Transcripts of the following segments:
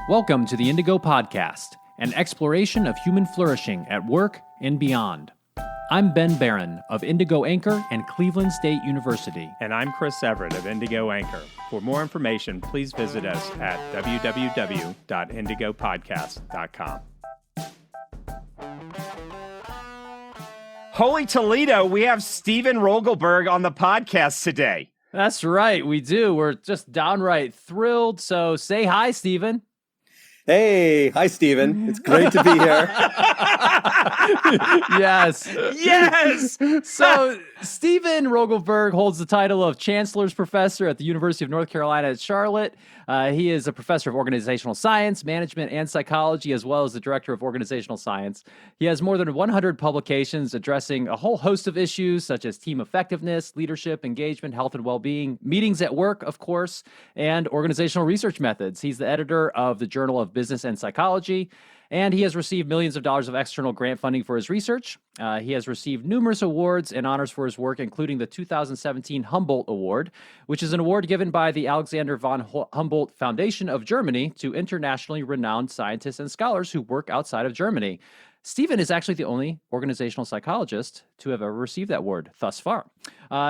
Welcome to the Indigo Podcast, an exploration of human flourishing at work and beyond. I'm Ben Barron of Indigo Anchor and Cleveland State University. And I'm Chris Everett of Indigo Anchor. For more information, please visit us at www.indigopodcast.com. Holy Toledo, we have Steven Rogelberg on the podcast today. That's right, we do. We're just downright thrilled. So say hi, Steven. Hey, hi, Steven. It's great to be here. Yes. Yes! So Steven Rogelberg holds the title of Chancellor's Professor at the University of North Carolina at Charlotte. He is a professor of organizational science, management, and psychology, as well as the director of organizational science. He has more than 100 publications addressing a whole host of issues such as team effectiveness, leadership, engagement, health and well-being, meetings at work, of course, and organizational research methods. He's the editor of the Journal of Business and Psychology, and he has received millions of dollars of external grant funding for his research. He has received numerous awards and honors for his work, including the 2017 Humboldt Award, which is an award given by the Alexander von Humboldt Foundation of Germany to internationally renowned scientists and scholars who work outside of Germany. Steven is actually the only organizational psychologist to have ever received that award thus far.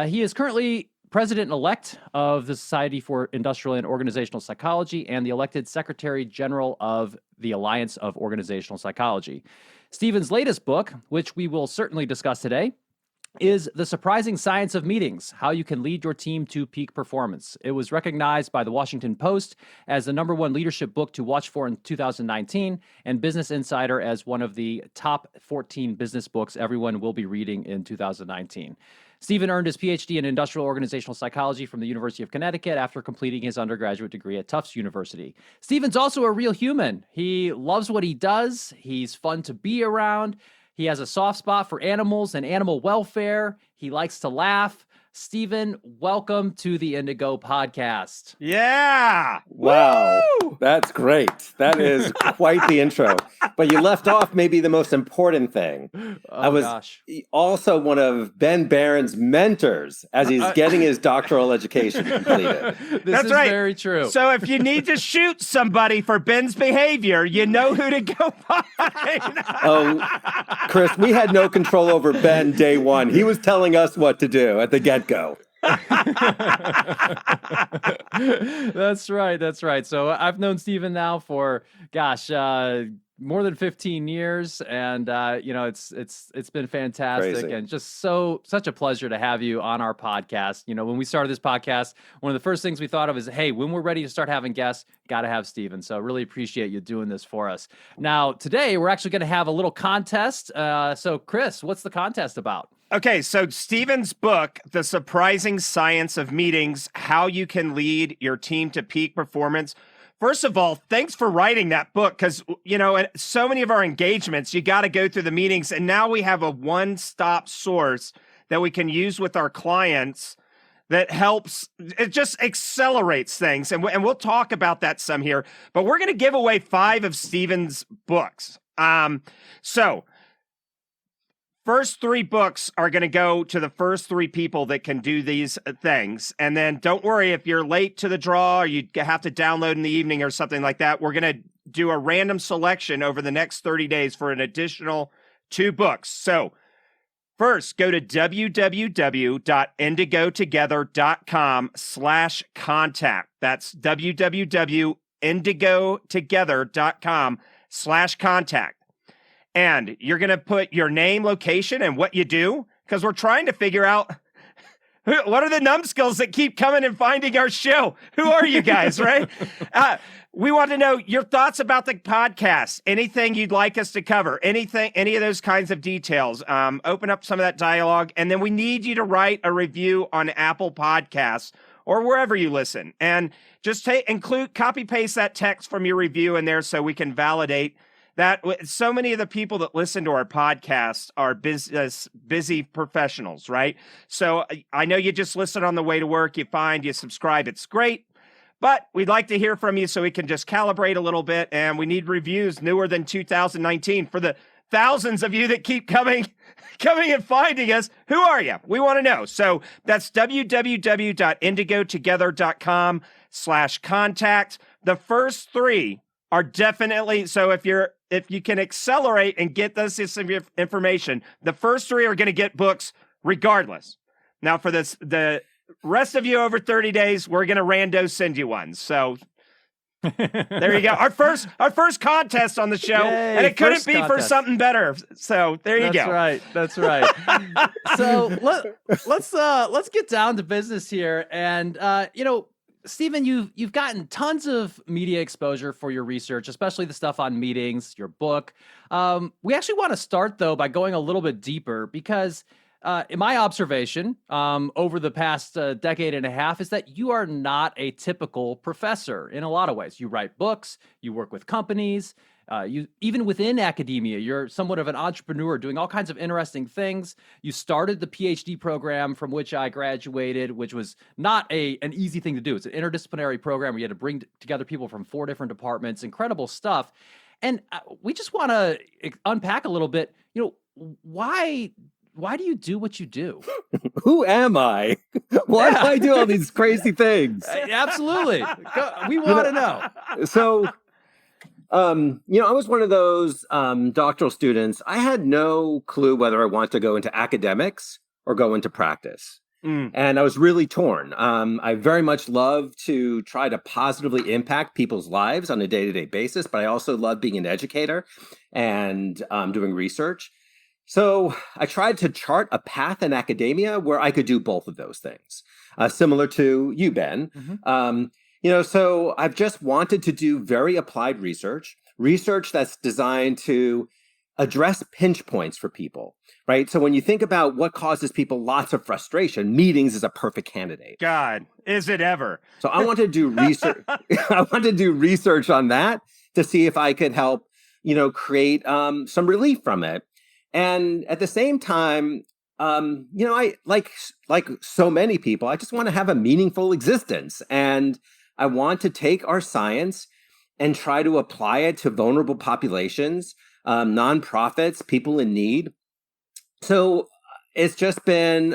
He is currently President-elect of the Society for Industrial and Organizational Psychology and the elected Secretary General of the Alliance of Organizational Psychology. Steven's latest book, which we will certainly discuss today, is The Surprising Science of Meetings, How You Can Lead Your Team to Peak Performance. It was recognized by the Washington Post as the #1 leadership book to watch for in 2019, and Business Insider as one of the top 14 business books everyone will be reading in 2019. Steven earned his PhD in Industrial Organizational Psychology from the University of Connecticut after completing his undergraduate degree at Tufts University. Steven's also a real human. He loves what he does. He's fun to be around. He has a soft spot for animals and animal welfare. He likes to laugh. Steven, welcome to the Indigo Podcast. Yeah! Wow, Woo! that's great. That is quite the intro. But you left off maybe the most important thing. I was also one of Ben Barron's mentors as he's getting his doctoral education completed. That's right. Very true. So if you need to shoot somebody for Ben's behavior, you know who to go find. Oh, Chris, we had no control over Ben day one. He was telling us what to do at the get-go. That's right. So I've known Steven now for, more than 15 years, and it's been fantastic. Crazy. And just such a pleasure to have you on our podcast. You know, when we started this podcast, one of the first things we thought of is, hey, when we're ready to start having guests, got to have Steven. So really appreciate you doing this for us. Now, today we're actually going to have a little contest. So Chris, what's the contest about? Okay, so Steven's book, The Surprising Science of Meetings, How You Can Lead Your Team to Peak Performance. First of all, thanks for writing that book because, at so many of our engagements, you got to go through the meetings. And now we have a one-stop source that we can use with our clients that helps. It just accelerates things. And we'll talk about that some here. But we're going to give away 5 of Steven's books. First 3 books are going to go to the first 3 people that can do these things. And then don't worry if you're late to the draw or you have to download in the evening or something like that. We're going to do a random selection over the next 30 days for an additional 2 books. So first, go to www.indigotogether.com/contact. That's www.indigotogether.com/contact. And you're going to put your name, location, and what you do, because we're trying to figure out what are the numbskulls that keep coming and finding our show. Who are you guys, right? We want to know your thoughts about the podcast, anything you'd like us to cover, any of those kinds of details. Open up some of that dialogue, and then we need you to write a review on Apple Podcasts or wherever you listen. And just copy paste that text from your review in there so we can validate that. So many of the people that listen to our podcast are busy professionals, right? So I know you just listen on the way to work, you subscribe, it's great, but we'd like to hear from you so we can just calibrate a little bit, and we need reviews newer than 2019 for the thousands of you that keep coming and finding us. Who are you? We want to know. So that's www.indigotogether.com/contact. The first 3 are definitely, so if you can accelerate and get this information, the first 3 are going to get books regardless. Now for the rest of you over 30 days, we're going to rando send you one. So there you go. Our first contest on the show. Yay, and it couldn't be for something better. So there you go. That's right. So let's get down to business here. And Steven, you've gotten tons of media exposure for your research, especially the stuff on meetings, your book. We actually want to start, though, by going a little bit deeper because in my observation over the past decade and a half is that you are not a typical professor in a lot of ways. You write books, you work with companies, you even within academia, you're somewhat of an entrepreneur doing all kinds of interesting things. You started the PhD program from which I graduated, which was not an easy thing to do. It's an interdisciplinary program where you had to bring together people from 4 different departments, incredible stuff. And we just want to unpack a little bit, why do you do what you do? Who am I? Why do I do all these crazy things? Absolutely. We want to know. So, I was one of those doctoral students. I had no clue whether I want to go into academics or go into practice. And I was really torn. I very much love to try to positively impact people's lives on a day-to-day basis, but I also love being an educator and doing research. So I tried to chart a path in academia where I could do both of those things, similar to you, Ben. Mm-hmm. So I've just wanted to do very applied research that's designed to address pinch points for people, right? So when you think about what causes people lots of frustration, meetings is a perfect candidate. God, is it ever? So I wanted to do research. I wanted to do research on that to see if I could help, create some relief from it. And at the same time, I like so many people, I just want to have a meaningful existence. And I want to take our science and try to apply it to vulnerable populations, nonprofits, people in need. So it's just been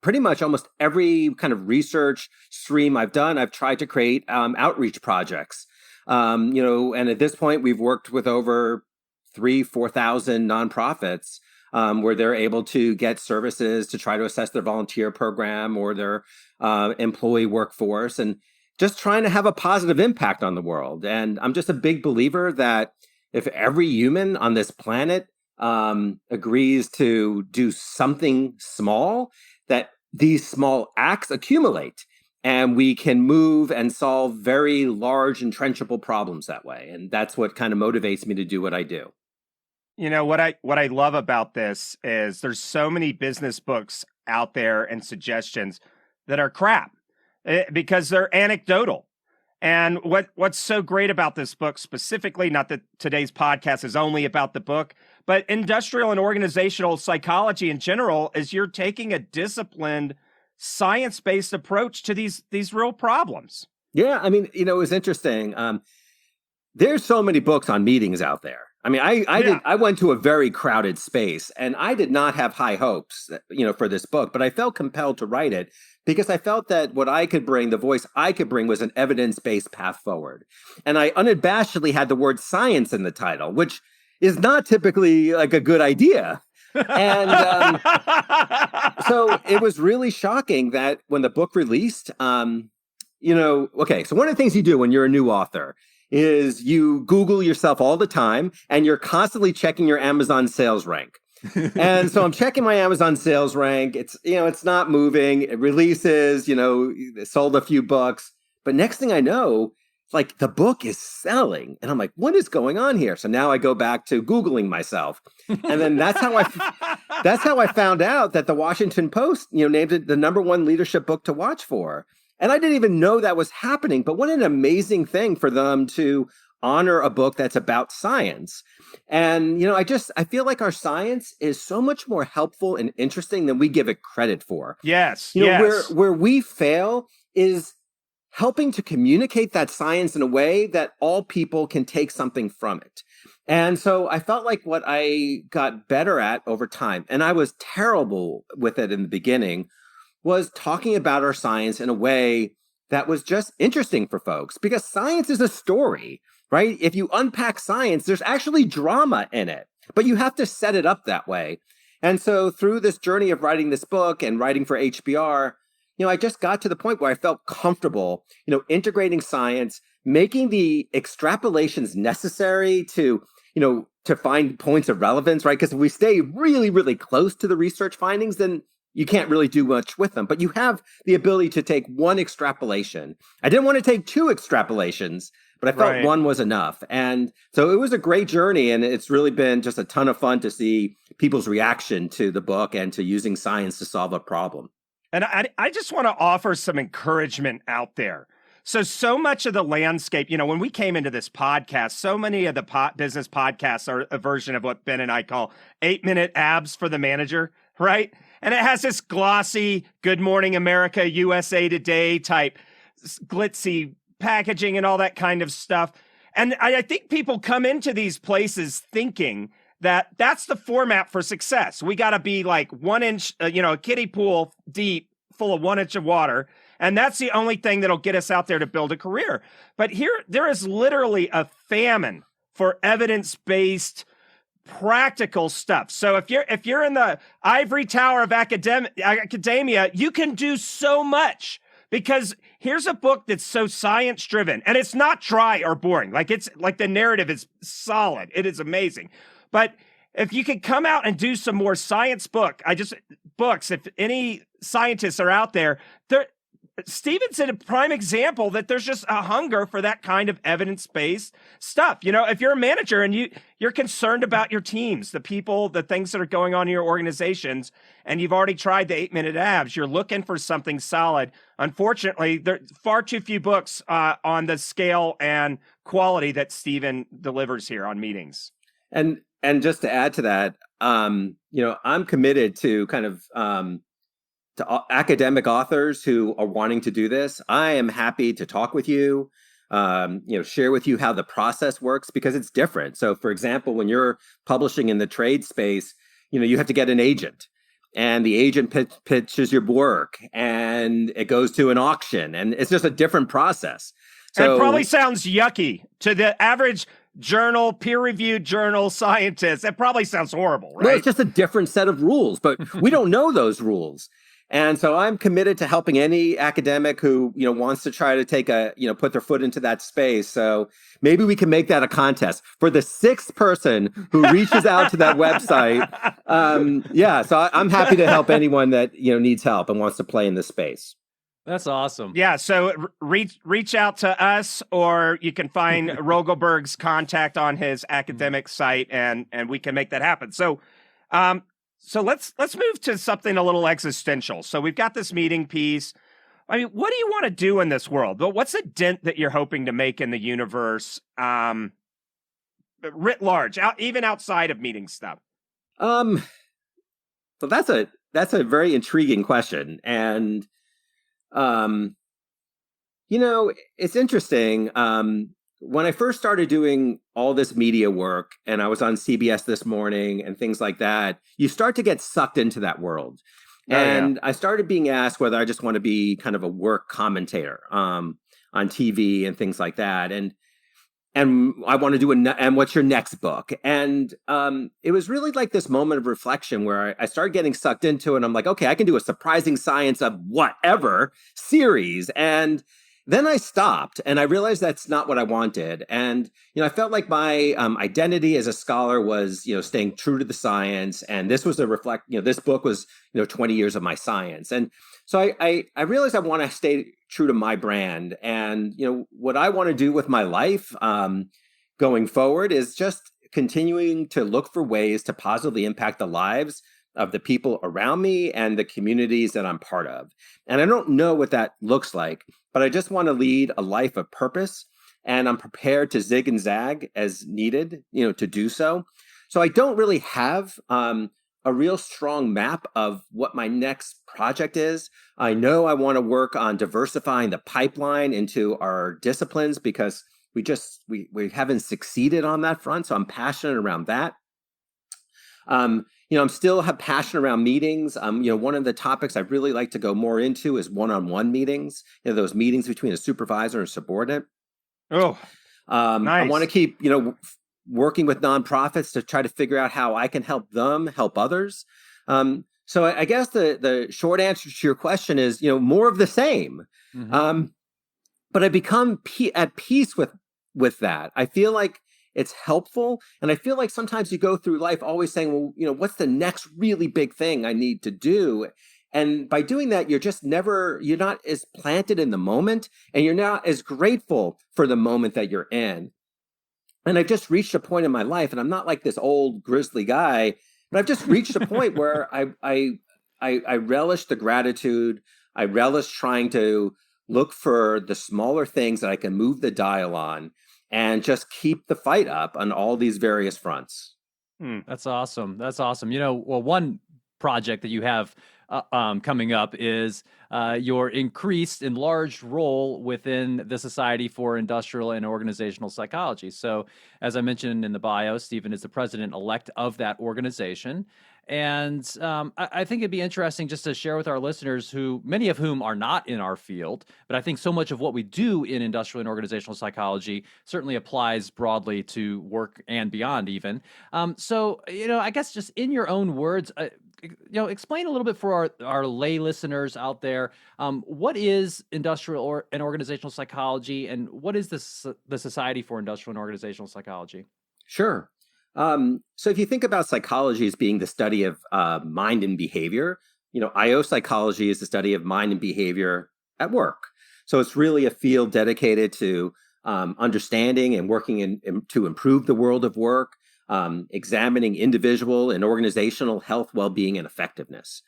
pretty much almost every kind of research stream I've done, I've tried to create outreach projects. And at this point, we've worked with over 4,000 nonprofits where they're able to get services to try to assess their volunteer program or their employee workforce and just trying to have a positive impact on the world. And I'm just a big believer that if every human on this planet agrees to do something small, that these small acts accumulate and we can move and solve very large entrenchable problems that way. And that's what kind of motivates me to do what I do. What I love about this is there's so many business books out there and suggestions that are crap because they're anecdotal. And what's so great about this book specifically, not that today's podcast is only about the book, but industrial and organizational psychology in general, is you're taking a disciplined, science-based approach to these real problems. Yeah, I mean, it was interesting. There's so many books on meetings out there. I mean, I went to a very crowded space and I did not have high hopes, for this book, but I felt compelled to write it because I felt that what I could bring, the voice I could bring, was an evidence-based path forward. And I unabashedly had the word science in the title, which is not typically like a good idea. And so it was really shocking that when the book released, so one of the things you do when you're a new author is you Google yourself all the time and you're constantly checking your Amazon sales rank. And so I'm checking my Amazon sales rank. It's, it's not moving. It releases, sold a few books. But next thing I know, like the book is selling. And I'm like, what is going on here? So now I go back to Googling myself. And then that's how I found out that the Washington Post, named it the #1 leadership book to watch for. And I didn't even know that was happening, but what an amazing thing for them to honor a book that's about science. And, I feel like our science is so much more helpful and interesting than we give it credit for. Yes. Where we fail is helping to communicate that science in a way that all people can take something from it. And so I felt like what I got better at over time, and I was terrible with it in the beginning, was talking about our science in a way that was just interesting for folks, because science is a story, right? If you unpack science, there's actually drama in it, but you have to set it up that way. And so through this journey of writing this book and writing for HBR, I just got to the point where I felt comfortable, integrating science, making the extrapolations necessary to find points of relevance, right? Because if we stay really, really close to the research findings, then you can't really do much with them. But you have the ability to take one extrapolation. I didn't want to take two extrapolations, but I felt one was enough. And so it was a great journey. And it's really been just a ton of fun to see people's reaction to the book and to using science to solve a problem. And I just want to offer some encouragement out there. So much of the landscape, when we came into this podcast, so many of the business podcasts are a version of what Ben and I call 8-minute abs for the manager, right? And it has this glossy Good Morning America, USA Today type glitzy packaging and all that kind of stuff. And I think people come into these places thinking that that's the format for success. We got to be like 1 inch, a kiddie pool deep, full of 1 inch of water. And that's the only thing that'll get us out there to build a career. But there is literally a famine for evidence-based, practical stuff. So if you're in the ivory tower of academia, you can do so much, because here's a book that's so science-driven, and it's not dry or boring. It's like the narrative is solid. It is amazing. But if you can come out and do some more science books, if any scientists are out there, Steven's a prime example that there's just a hunger for that kind of evidence-based stuff. If you're a manager and you're concerned about your teams, the people, the things that are going on in your organizations, and you've already tried the 8-minute abs, you're looking for something solid. Unfortunately, there are far too few books on the scale and quality that Steven delivers here on meetings. And just to add to that, I'm committed to kind of to academic authors who are wanting to do this. I am happy to talk with you, share with you how the process works, because it's different. So, for example, when you're publishing in the trade space, you have to get an agent, and the agent pitches your work, and it goes to an auction, and it's just a different process. So, it probably sounds yucky to the average peer-reviewed journal scientist. It probably sounds horrible, right? Well, it's just a different set of rules, but we don't know those rules. And so I'm committed to helping any academic who, wants to try to put their foot into that space. So maybe we can make that a contest for the 6th person who reaches out to that website. So I'm happy to help anyone that, needs help and wants to play in this space. That's awesome. Yeah, so reach out to us, or you can find Rogelberg's contact on his academic site, and we can make that happen. So let's move to something a little existential. So we've got this meeting piece. I mean, what do you want to do in this world? But what's a dent that you're hoping to make in the universe, writ large, even outside of meeting stuff? So that's a very intriguing question, and it's interesting. When I first started doing all this media work, and I was on CBS This Morning and things like that, you start to get sucked into that world. I started being asked whether I just want to be kind of a work commentator on TV and things like that. And I want to do and what's your next book? And it was really like this moment of reflection where I started getting sucked into it. And I'm like, okay, I can do a surprising science of whatever series. And then I stopped, and I realized that's not what I wanted. And, I felt like my identity as a scholar was, staying true to the science. And this was this book was, 20 years of my science. And so I realized I want to stay true to my brand. And, what I want to do with my life going forward is just continuing to look for ways to positively impact the lives of the people around me and the communities that I'm part of. And I don't know what that looks like, but I just want to lead a life of purpose, and I'm prepared to zig and zag as needed, to do so. So I don't really have a real strong map of what my next project is. I know I want to work on diversifying the pipeline into our disciplines, because we haven't succeeded on that front. So I'm passionate around that. I'm still have passion around meetings. One of the topics I really like to go more into is one-on-one meetings. Those meetings between a supervisor and subordinate. Oh, nice. I want to keep, working with nonprofits to try to figure out how I can help them help others. So I guess the short answer to your question is, more of the same. Mm-hmm. But I become at peace with that. I feel like it's helpful. And I feel like sometimes you go through life always saying, well, what's the next really big thing I need to do? And by doing that, you're not as planted in the moment, and you're not as grateful for the moment that you're in. And I've just reached a point in my life, and I'm not like this old grizzly guy, but I've just reached a point where I relish the gratitude. I relish trying to look for the smaller things that I can move the dial on and just keep the fight up on all these various fronts. That's awesome. That's awesome. One project that you have coming up is your increased, enlarged role within the Society for Industrial and Organizational Psychology. So, as I mentioned in the bio, Steven is the president-elect of that organization. And I think it'd be interesting just to share with our listeners, many of whom are not in our field, but I think so much of what we do in industrial and organizational psychology certainly applies broadly to work and beyond even. I guess just in your own words, explain a little bit for our lay listeners out there. What is industrial and organizational psychology, and what is the Society for Industrial and Organizational Psychology? Sure. So if you think about psychology as being the study of mind and behavior, IO psychology is the study of mind and behavior at work. So it's really a field dedicated to understanding and working to improve the world of work, examining individual and organizational health, well-being, and effectiveness.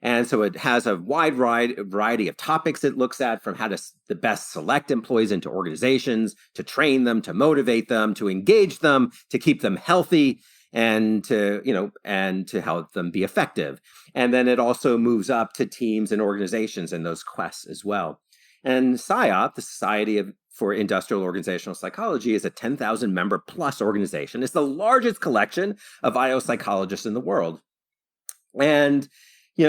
And so it has a wide variety of topics it looks at, from how to best select employees into organizations, to train them, to motivate them, to engage them, to keep them healthy, and to help them be effective. And then it also moves up to teams and organizations in those quests as well. And SIOP, the Society for Industrial Organizational Psychology, is a 10,000 member plus organization. It's the largest collection of IO psychologists in the world. And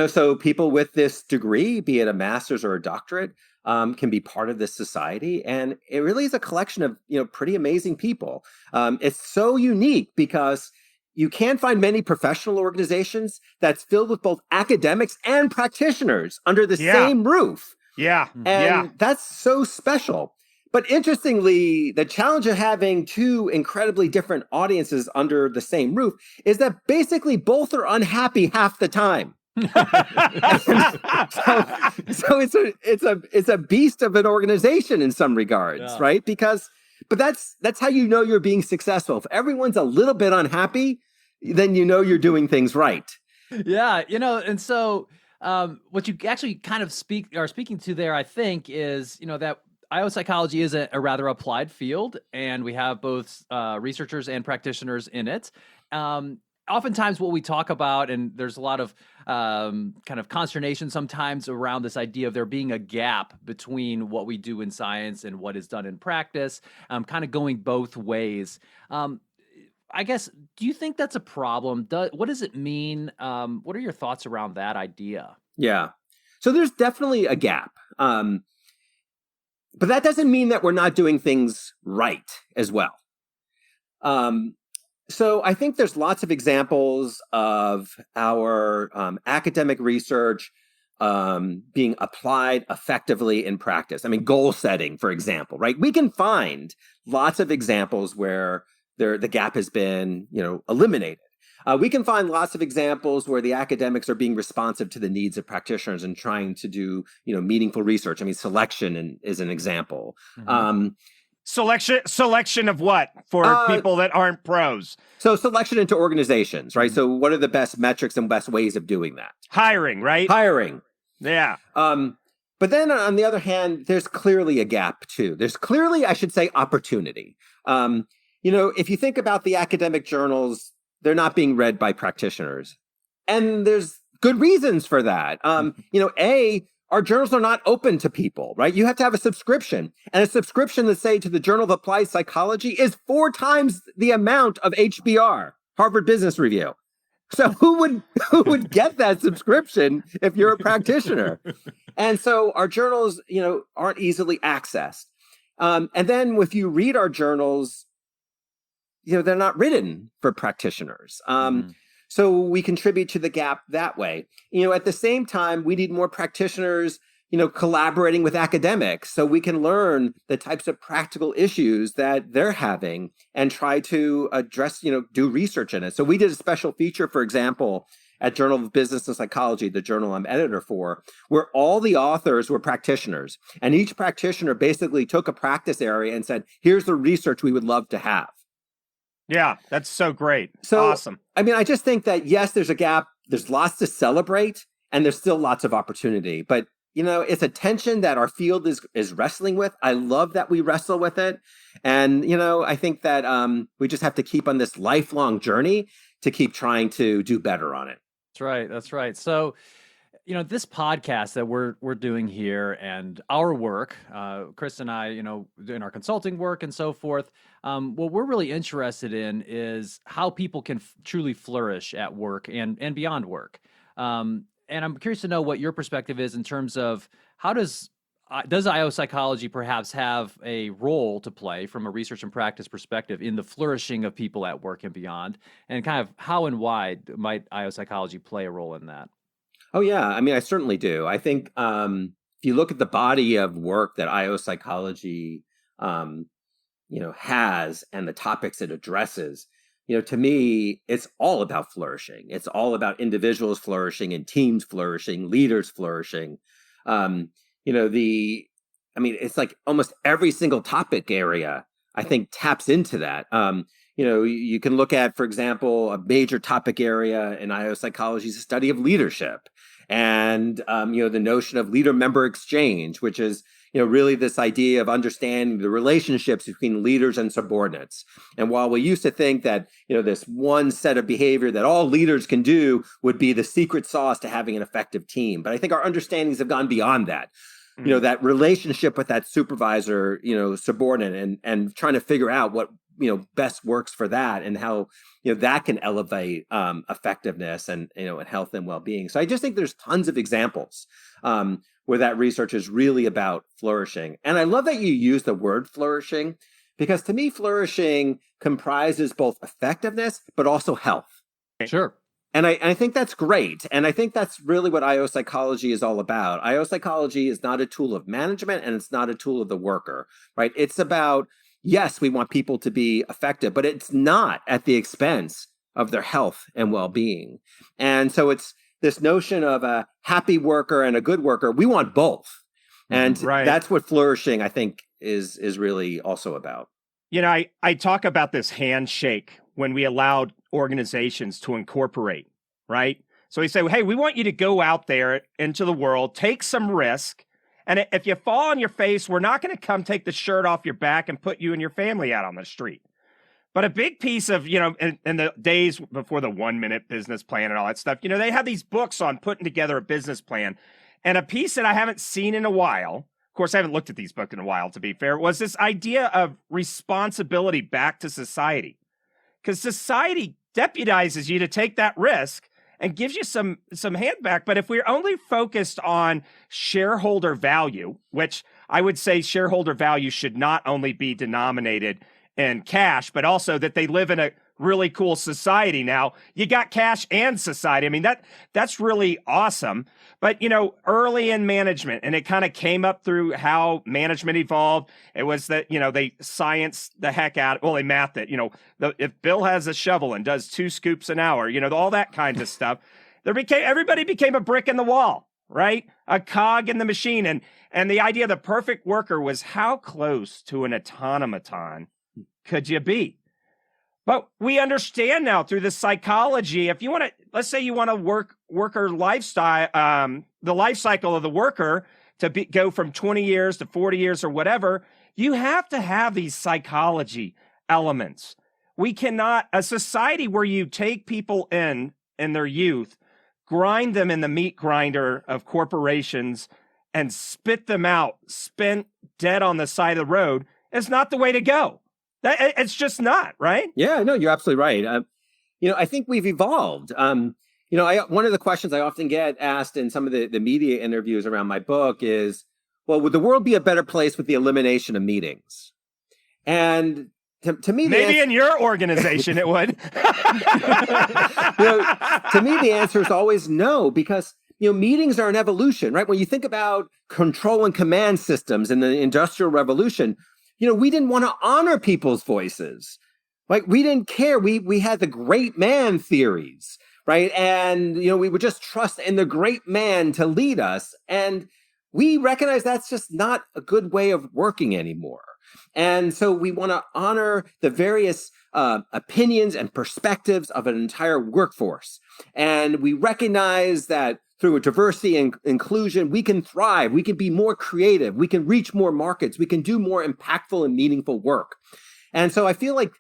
so people with this degree, be it a master's or a doctorate, can be part of this society. And it really is a collection of, pretty amazing people. It's so unique because you can't find many professional organizations that's filled with both academics and practitioners under the same roof. Yeah. And that's so special. But interestingly, the challenge of having two incredibly different audiences under the same roof is that basically both are unhappy half the time. so it's a beast of an organization in some regards, right? But that's how you're being successful. If everyone's a little bit unhappy, then you're doing things right. Yeah, and so what you actually kind of are speaking to there, I think, is that IO psychology is a rather applied field, and we have both researchers and practitioners in it. Oftentimes what we talk about, and there's a lot of kind of consternation sometimes around this idea of there being a gap between what we do in science and what is done in practice, kind of going both ways. I guess, do you think that's a problem? What does it mean? What are your thoughts around that idea? Yeah. So there's definitely a gap. But that doesn't mean that we're not doing things right as well. So I think there's lots of examples of our academic research being applied effectively in practice. I mean, goal setting, for example, right? We can find lots of examples where the gap has been, eliminated. We can find lots of examples where the academics are being responsive to the needs of practitioners and trying to do, meaningful research. I mean, selection is an example. Mm-hmm. Selection of what for people that aren't pros? So selection into organizations, right? Mm-hmm. So what are the best metrics and best ways of doing that? Hiring, right? Hiring. Yeah. But then on the other hand, there's clearly a gap too. There's clearly, I should say, opportunity. If you think about the academic journals, they're not being read by practitioners. And there's good reasons for that. Our journals are not open to people, right? You have to have a subscription. And a subscription, let's say, to the Journal of Applied Psychology is 4 times the amount of HBR, Harvard Business Review. So who would get that subscription if you're a practitioner? And so our journals, aren't easily accessed. And then if you read our journals, they're not written for practitioners. So we contribute to the gap that way. At the same time, we need more practitioners, collaborating with academics so we can learn the types of practical issues that they're having and try to address, do research in it. So we did a special feature, for example, at Journal of Business and Psychology, the journal I'm editor for, where all the authors were practitioners. And each practitioner basically took a practice area and said, here's the research we would love to have. Yeah, that's so great. So, awesome. I just think that, yes, there's a gap. There's lots to celebrate, and there's still lots of opportunity. But, it's a tension that our field is wrestling with. I love that we wrestle with it. And, I think that we just have to keep on this lifelong journey to keep trying to do better on it. That's right. So, this podcast that we're doing here and our work, Chris and I, in our consulting work and so forth, what we're really interested in is how people can truly flourish at work and beyond work. And I'm curious to know what your perspective is in terms of how does IO psychology perhaps have a role to play from a research and practice perspective in the flourishing of people at work and beyond, and kind of how and why might IO psychology play a role in that? Oh, yeah. I certainly do. I think if you look at the body of work that IO psychology, has and the topics it addresses, to me, it's all about flourishing. It's all about individuals flourishing and teams flourishing, leaders flourishing. It's like almost every single topic area, I think, taps into that. You can look at, for example, a major topic area in IO psychology is the study of leadership. And, the notion of leader-member exchange, which is, really this idea of understanding the relationships between leaders and subordinates. And while we used to think that, this one set of behavior that all leaders can do would be the secret sauce to having an effective team, but I think our understandings have gone beyond that. That relationship with that supervisor, subordinate, and trying to figure out what, best works for that and how, that can elevate effectiveness and health and well-being. So I just think there's tons of examples where that research is really about flourishing. And I love that you use the word flourishing, because to me, flourishing comprises both effectiveness, but also health. Sure. And I think that's great. And I think that's really what IO psychology is all about. IO psychology is not a tool of management, and it's not a tool of the worker, right? It's about, yes, we want people to be effective, but it's not at the expense of their health and well-being. And so it's this notion of a happy worker and a good worker. We want both. And that's what flourishing, I think, is really also about. I talk about this handshake when we allowed organizations to incorporate, right? So we say, hey, we want you to go out there into the world, take some risk. And if you fall on your face, we're not going to come take the shirt off your back and put you and your family out on the street. But a big piece of, in the days before the 1 minute business plan and all that stuff, they had these books on putting together a business plan. And a piece that I haven't seen in a while, of course, I haven't looked at these books in a while, to be fair, was this idea of responsibility back to society. Because society deputizes you to take that risk and gives you some hand back. But if we're only focused on shareholder value, which I would say shareholder value should not only be denominated in cash, but also that they live in a really cool society now. You got cash and society. I mean, that's really awesome. But, early in management, and it kind of came up through how management evolved. It was that, they scienced the heck out. Well, they mathed it. If Bill has a shovel and does 2 scoops an hour, all that kind of stuff. Everybody became a brick in the wall, right? A cog in the machine. And the idea of the perfect worker was how close to an automaton could you be? But we understand now through the psychology, if you want to, let's say you want to worker lifestyle, the life cycle of the worker to go from 20 years to 40 years or whatever, you have to have these psychology elements. We cannot, a society where you take people in their youth, grind them in the meat grinder of corporations and spit them out, spent dead on the side of the road, is not the way to go. It's just not, right? Yeah, no, you're absolutely right. I think we've evolved. One of the questions I often get asked in some of the media interviews around my book is, well, would the world be a better place with the elimination of meetings? And to me, maybe in your organization it would. To me, the answer is always no, because meetings are an evolution, right? When you think about control and command systems in the Industrial Revolution, we didn't want to honor people's voices. Like, we didn't care. We had the great man theories, right? And we would just trust in the great man to lead us. And we recognize that's just not a good way of working anymore. And so we want to honor the various opinions and perspectives of an entire workforce. And we recognize that through diversity and inclusion, we can thrive, we can be more creative, we can reach more markets, we can do more impactful and meaningful work. And so I feel like,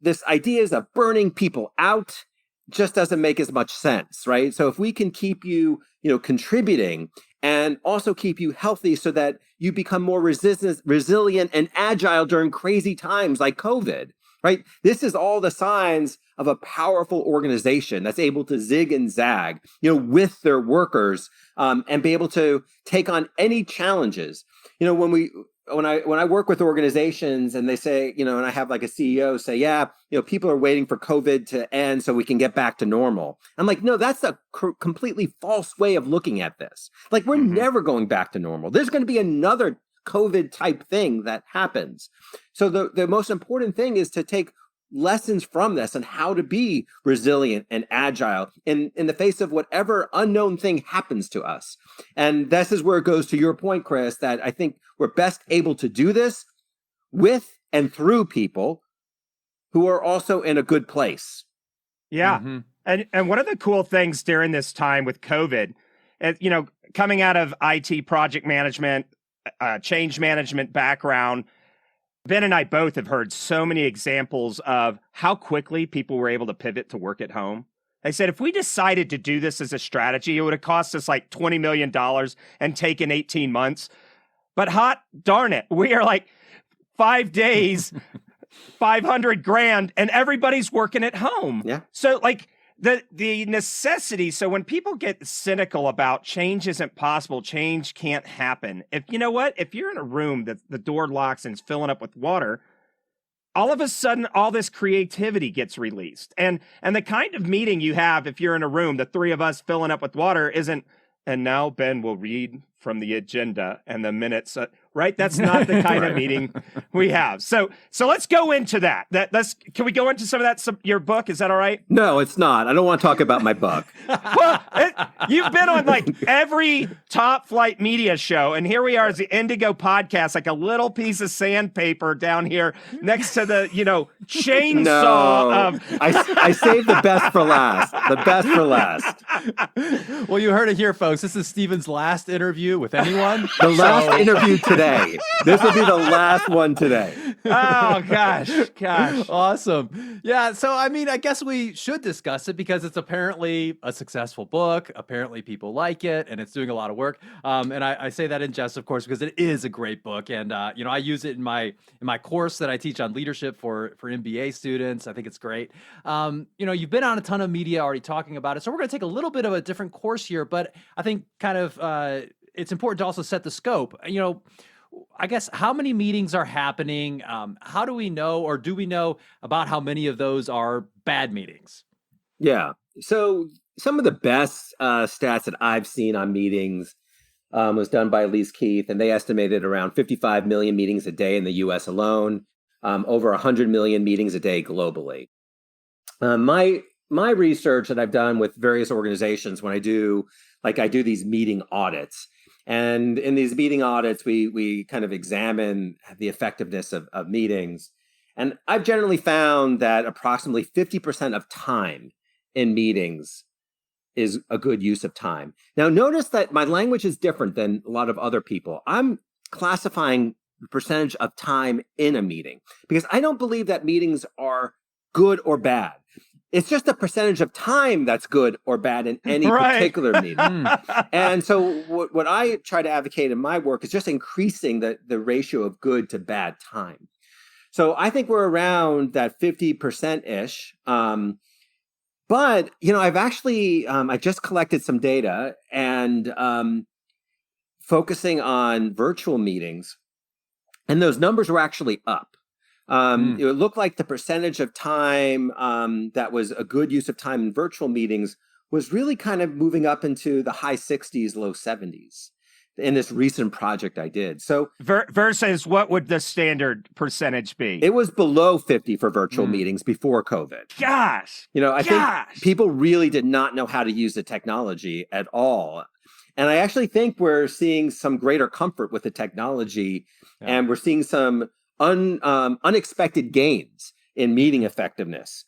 this idea of burning people out just doesn't make as much sense, right? So if we can keep you, contributing and also keep you healthy so that you become more resilient and agile during crazy times like COVID, right? This is all the signs of a powerful organization that's able to zig and zag, with their workers, and be able to take on any challenges. When I work with organizations and they say, and I have like a CEO say, yeah, people are waiting for COVID to end so we can get back to normal. I'm like, no, that's a completely false way of looking at this. Like, we're never going back to normal. There's going to be another COVID type thing that happens. So the most important thing is to take lessons from this and how to be resilient and agile in the face of whatever unknown thing happens to us. And this is where it goes to your point, Chris, that I think we're best able to do this with and through people who are also in a good place. Yeah. Mm-hmm. And one of the cool things during this time with COVID, coming out of IT project management, change management background, Ben and I both have heard so many examples of how quickly people were able to pivot to work at home. They said, if we decided to do this as a strategy, it would have cost us like $20 million and taken 18 months. But hot darn it, we are like 5 days, 500 grand, and everybody's working at home. Yeah. So like the necessity. So when people get cynical about change isn't possible, change can't happen. If you're in a room that the door locks and it's filling up with water, all of a sudden, all this creativity gets released. And the kind of meeting you have, if you're in a room, the three of us filling up with water isn't, and now Ben will read from the agenda and the minutes, right? That's not the kind of meeting we have. So let's go into that. Can we go into some of that? Your book, is that all right? No, it's not. I don't want to talk about my book. Well, you've been on like every top flight media show, and here we are as the Indigo podcast, like a little piece of sandpaper down here next to the chainsaw. No, I saved the best for last. The best for last. Well, you heard it here, folks. This is Steven's last interview with anyone. The last interview today. This will be the last one today. Oh, gosh. Awesome. Yeah, so, I guess we should discuss it because it's apparently a successful book. Apparently people like it, and it's doing a lot of work. And I say that in jest, of course, because it is a great book. And, I use it in my course that I teach on leadership for MBA students. I think it's great. You've been on a ton of media already talking about it. So we're going to take a little bit of a different course here, but I think kind of it's important to also set the scope. I guess, how many meetings are happening? How do we know, or do we know about how many of those are bad meetings? Yeah. So some of the best stats that I've seen on meetings was done by Elise Keith, and they estimated around 55 million meetings a day in the U.S. alone, over 100 million meetings a day globally. My research that I've done with various organizations when I do these meeting audits. And in these meeting audits, we kind of examine the effectiveness of meetings. And I've generally found that approximately 50% of time in meetings is a good use of time. Now, notice that my language is different than a lot of other people. I'm classifying the percentage of time in a meeting because I don't believe that meetings are good or bad. It's just a percentage of time that's good or bad in any particular meeting. And so what I try to advocate in my work is just increasing the ratio of good to bad time. So I think we're around that 50%-ish. But, I've actually, I just collected some data and focusing on virtual meetings, and those numbers were actually up. It looked like the percentage of time that was a good use of time in virtual meetings was really kind of moving up into the high 60s, low 70s in this recent project I did. So versus what would the standard percentage be? It was below 50 for virtual meetings before COVID. Gosh. I think people really did not know how to use the technology at all. And I actually think we're seeing some greater comfort with the technology, and we're seeing some unexpected gains in meeting effectiveness.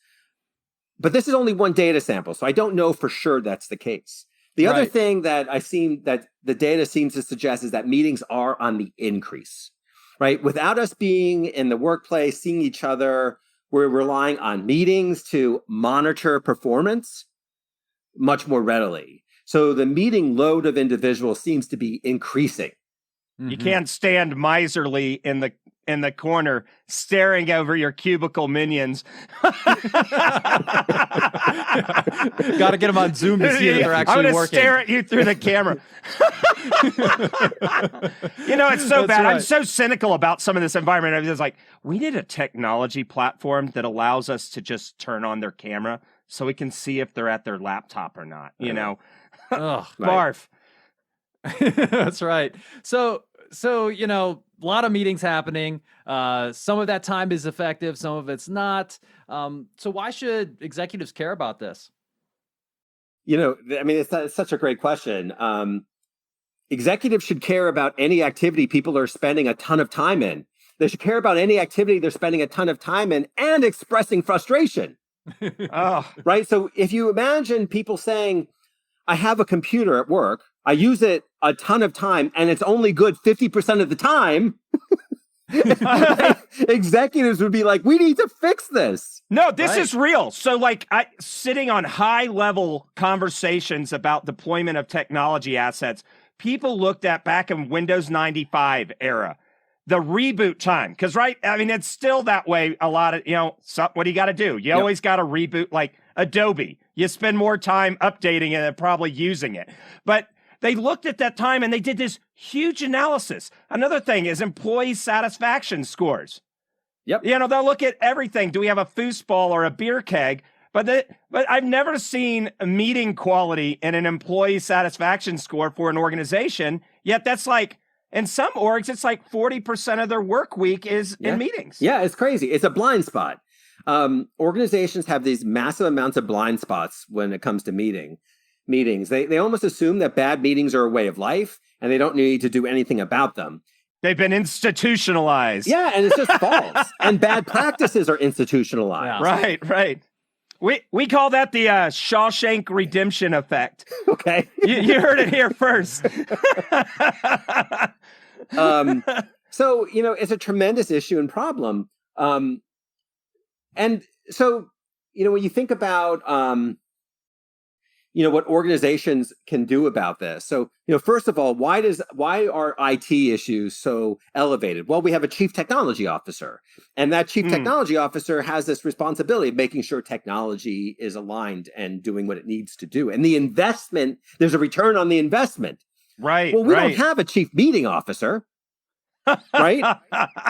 But this is only one data sample, so I don't know for sure that's the case. The other thing that that the data seems to suggest is that meetings are on the increase, right? Without us being in the workplace, seeing each other, we're relying on meetings to monitor performance much more readily. So the meeting load of individuals seems to be increasing. You can't stand miserly in the corner staring over your cubicle minions. Got to get them on Zoom to see if they're actually working. I'm going to stare at you through the camera. It's so bad. Right. I'm so cynical about some of this environment. I'm just like, we need a technology platform that allows us to just turn on their camera so we can see if they're at their laptop or not, Ugh, barf. That's right. So, a lot of meetings happening. Some of that time is effective, some of it's not. So why should executives care about this? It's such a great question. Executives should care about any activity people are spending a ton of time in. They should care about any activity they're spending a ton of time in and expressing frustration. Right? So if you imagine people saying, I have a computer at work, I use it a ton of time, and it's only good 50% of the time. Executives would be like, we need to fix this. No, this is real. So sitting on high level conversations about deployment of technology assets, people looked at back in Windows 95 era, the reboot time. Because, it's still that way. A lot of, what do you got to do? You always got to reboot, like Adobe. You spend more time updating it than probably using it. But they looked at that time and they did this huge analysis. Another thing is employee satisfaction scores. Yep. They'll look at everything. Do we have a foosball or a beer keg? But I've never seen a meeting quality in an employee satisfaction score for an organization. Yet that's in some orgs, it's 40% of their work week is in meetings. Yeah, it's crazy. It's a blind spot. Organizations have these massive amounts of blind spots when it comes to meetings. They almost assume that bad meetings are a way of life and they don't need to do anything about them. They've been institutionalized. Yeah, and it's just false. And bad practices are institutionalized. Yeah. Right. We call that the Shawshank Redemption effect. Okay. You heard it here first. So, it's a tremendous issue and problem. And so, when you think about, what organizations can do about this. So, first of all, why are IT issues so elevated? Well, we have a chief technology officer, and that chief technology officer has this responsibility of making sure technology is aligned and doing what it needs to do. And the investment, there's a return on the investment. Right. Well, we don't have a chief meeting officer. Right?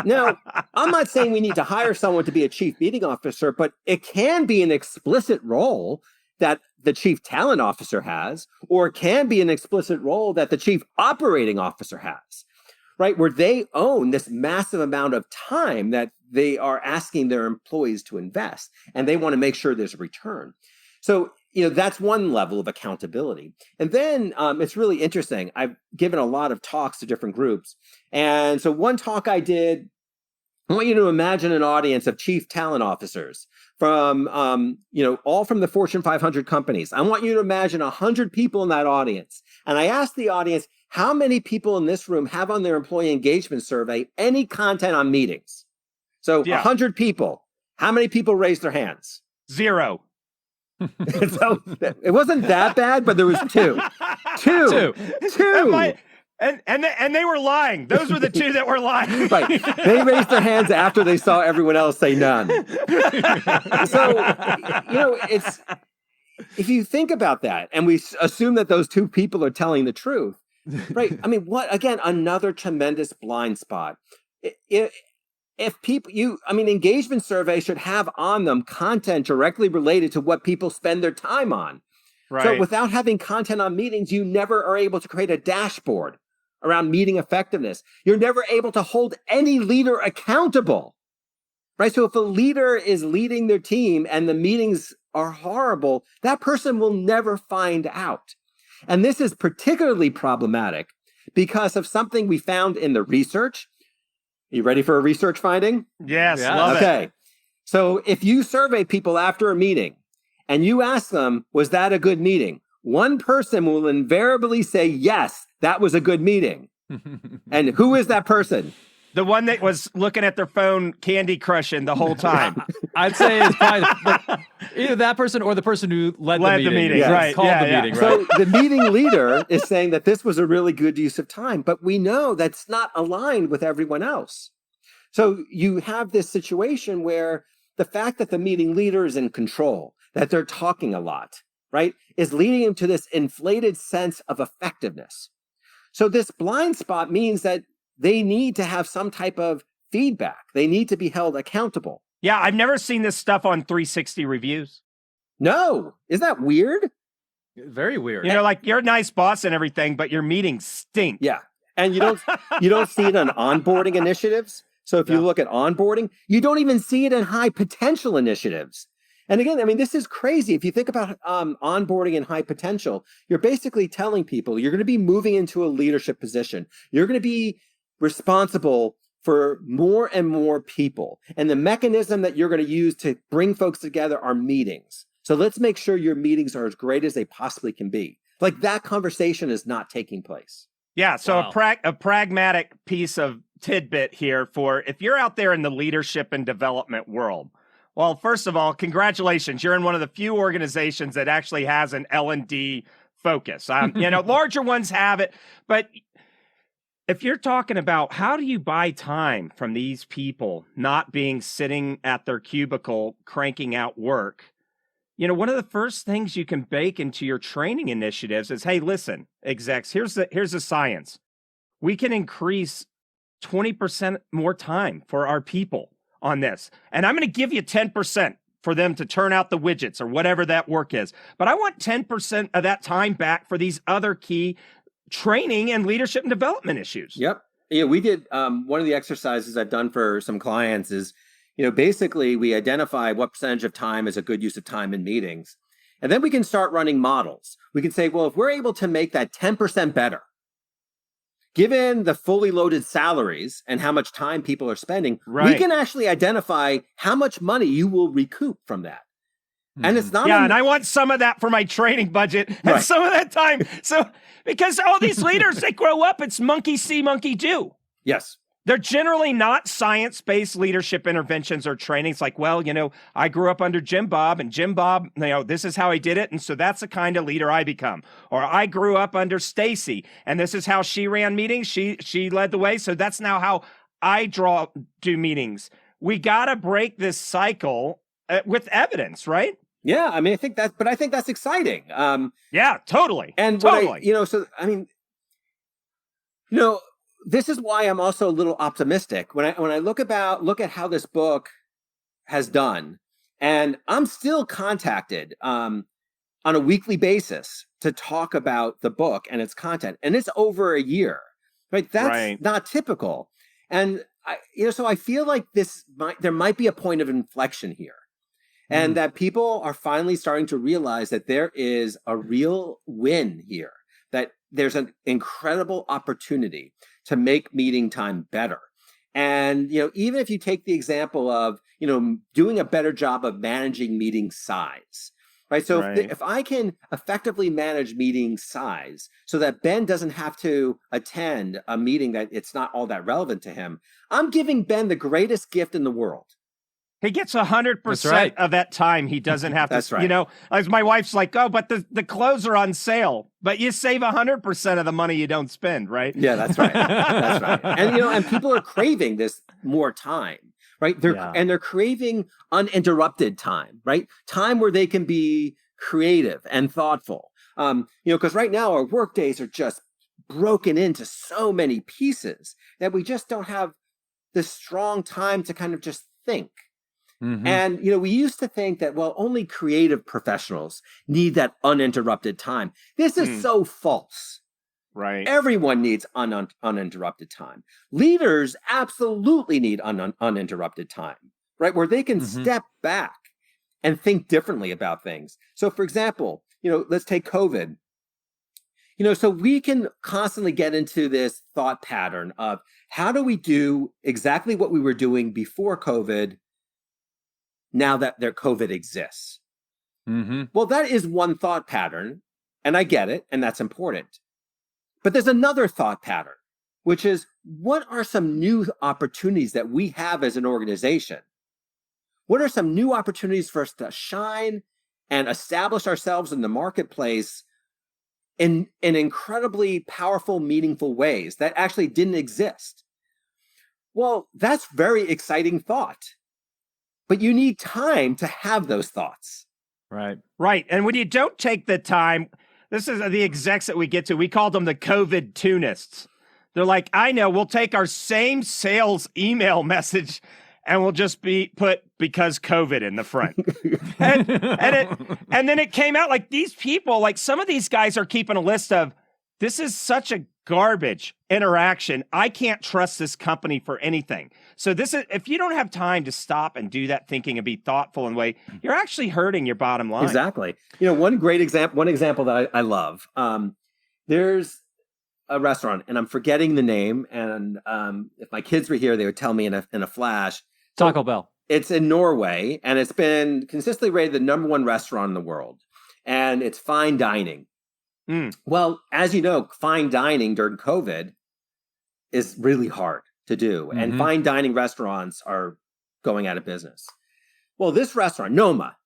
Now, I'm not saying we need to hire someone to be a chief meeting officer, but it can be an explicit role that the chief talent officer has, or it can be an explicit role that the chief operating officer has, right? Where they own this massive amount of time that they are asking their employees to invest, and they want to make sure there's a return. So, that's one level of accountability. And then it's really interesting. I've given a lot of talks to different groups. And so one talk I did, I want you to imagine an audience of chief talent officers from, all from the Fortune 500 companies. I want you to imagine 100 people in that audience. And I asked the audience, how many people in this room have on their employee engagement survey any content on meetings? So 100 people. How many people raised their hands? 0. So it wasn't that bad, but there was two. And they were lying. Those were the two that were lying. Right. They raised their hands after they saw everyone else say none. So, if you think about that, and we assume that those two people are telling the truth, right? I mean, what, again, another tremendous blind spot. If people, engagement surveys should have on them content directly related to what people spend their time on. Right. So without having content on meetings, you never are able to create a dashboard around meeting effectiveness. You're never able to hold any leader accountable, right? So if a leader is leading their team and the meetings are horrible, that person will never find out. And this is particularly problematic because of something we found in the research. You ready for a research finding? Yes, love it. Okay. So if you survey people after a meeting and you ask them, was that a good meeting? One person will invariably say, yes, that was a good meeting. And who is that person? The one that was looking at their phone Candy Crushing the whole time. I'd say it's probably either that person or the person who led the meeting. Yes. Right. Called the meeting, right? So the meeting leader is saying that this was a really good use of time, but we know that's not aligned with everyone else. So you have this situation where the fact that the meeting leader is in control, that they're talking a lot, right, is leading them to this inflated sense of effectiveness. So this blind spot means that they need to have some type of feedback. They need to be held accountable. Yeah, I've never seen this stuff on 360 reviews. No, isn't that weird? Very weird. You know, like you're a nice boss and everything, but your meetings stink. Yeah, and you don't see it on onboarding initiatives. So if you look at onboarding, you don't even see it in high potential initiatives. And again, I mean, this is crazy. If you think about onboarding and high potential, you're basically telling people you're going to be moving into a leadership position. You're going to be responsible for more and more people. And the mechanism that you're going to use to bring folks together are meetings. So let's make sure your meetings are as great as they possibly can be. Like that conversation is not taking place. Yeah, so a pragmatic piece of tidbit here for if you're out there in the leadership and development world. Well, first of all, congratulations. You're in one of the few organizations that actually has an L&D focus. Larger ones have it, but if you're talking about how do you buy time from these people not being sitting at their cubicle cranking out work, one of the first things you can bake into your training initiatives is, hey, listen, execs, here's the science. We can increase 20% more time for our people on this. And I'm going to give you 10% for them to turn out the widgets or whatever that work is. But I want 10% of that time back for these other key training and leadership and development issues. Yep. Yeah, we did one of the exercises I've done for some clients is, basically we identify what percentage of time is a good use of time in meetings. And then we can start running models. We can say, well, if we're able to make that 10% better, given the fully loaded salaries and how much time people are spending, we can actually identify how much money you will recoup from that. And it's not. Yeah, and I want some of that for my training budget and some of that time. So, because all these leaders, they grow up, it's monkey see, monkey do. Yes. They're generally not science-based leadership interventions or trainings like, well, I grew up under Jim Bob, and Jim Bob, this is how he did it, and so that's the kind of leader I become. Or I grew up under Stacy, and this is how she ran meetings. She led the way, so that's now how I do meetings. We got to break this cycle with evidence, right? Yeah, I think that's exciting. Yeah, totally. And totally. This is why I'm also a little optimistic when I look at how this book has done, and I'm still contacted on a weekly basis to talk about the book and its content, and it's over a year, right? That's not typical, and so I feel like there might be a point of inflection here, and that people are finally starting to realize that there is a real win here, that there's an incredible opportunity to make meeting time better. And, even if you take the example of, doing a better job of managing meeting size, right? So if I can effectively manage meeting size so that Ben doesn't have to attend a meeting that it's not all that relevant to him, I'm giving Ben the greatest gift in the world. He gets 100% of that time. He doesn't have to, That's right. As my wife's like, oh, but the clothes are on sale, but you save 100% of the money you don't spend, right? Yeah, that's right. That's right. And, and people are craving this more time, right? They're craving uninterrupted time, right? Time where they can be creative and thoughtful. Because right now our work days are just broken into so many pieces that we just don't have this strong time to kind of just think. Mm-hmm. And, we used to think that, well, only creative professionals need that uninterrupted time. This is so false. Right. Everyone needs uninterrupted time. Leaders absolutely need uninterrupted time, right? Where they can step back and think differently about things. So, for example, let's take COVID. So we can constantly get into this thought pattern of how do we do exactly what we were doing before COVID now that their COVID exists? Mm-hmm. Well, that is one thought pattern, and I get it, and that's important. But there's another thought pattern, which is what are some new opportunities that we have as an organization? What are some new opportunities for us to shine and establish ourselves in the marketplace in incredibly powerful, meaningful ways that actually didn't exist? Well, that's very exciting thought. But you need time to have those thoughts. Right. Right. And when you don't take the time, this is the execs that we get to. We call them the COVID tunists. They're like, I know, we'll take our same sales email message and we'll just put because COVID in the front. and then it came out like these people, like some of these guys are keeping a list of, this is such a garbage interaction. I can't trust this company for anything. So if you don't have time to stop and do that thinking and be thoughtful in a way, you're actually hurting your bottom line. Exactly. One example that I love, there's a restaurant and I'm forgetting the name. And if my kids were here, they would tell me in a flash. Taco Bell. It's in Norway and it's been consistently rated the #1 restaurant in the world. And it's fine dining. Well, as you know, fine dining during COVID is really hard to do. And fine dining restaurants are going out of business. Well, this restaurant, Noma.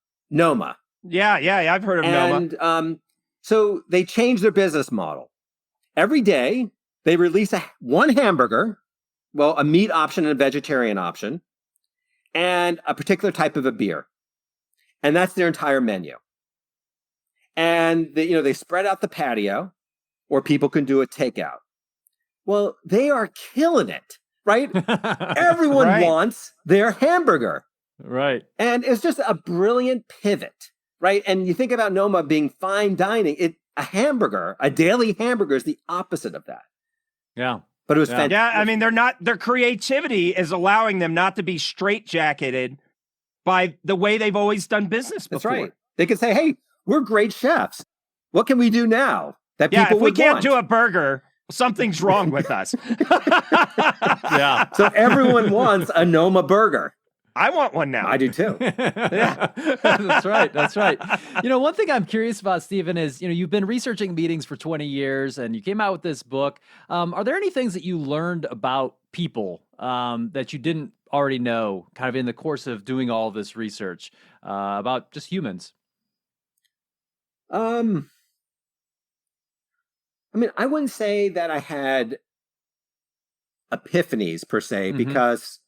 Yeah, I've heard of Noma. And so they changed their business model. Every day, they release one hamburger, well, a meat option and a vegetarian option, and a particular type of a beer. And that's their entire menu. And they spread out the patio, or people can do a takeout. Well, they are killing it, right? Everyone wants their hamburger. Right. And it's just a brilliant pivot, right? And you think about Noma being fine dining, a daily hamburger is the opposite of that. Yeah. But it was fantastic. Yeah, I mean, their creativity is allowing them not to be straitjacketed by the way they've always done business before. That's right. They could say, hey, we're great chefs. What can we do now that people if we would can't want? do a burger, something's wrong with us. Yeah. So everyone wants a Noma burger. I want one now. I do too. Yeah. That's right. One thing I'm curious about, Steven, is, you've been researching meetings for 20 years and you came out with this book. Are there any things that you learned about people that you didn't already know kind of in the course of doing all this research about just humans? I mean, I wouldn't say that I had epiphanies per se, because,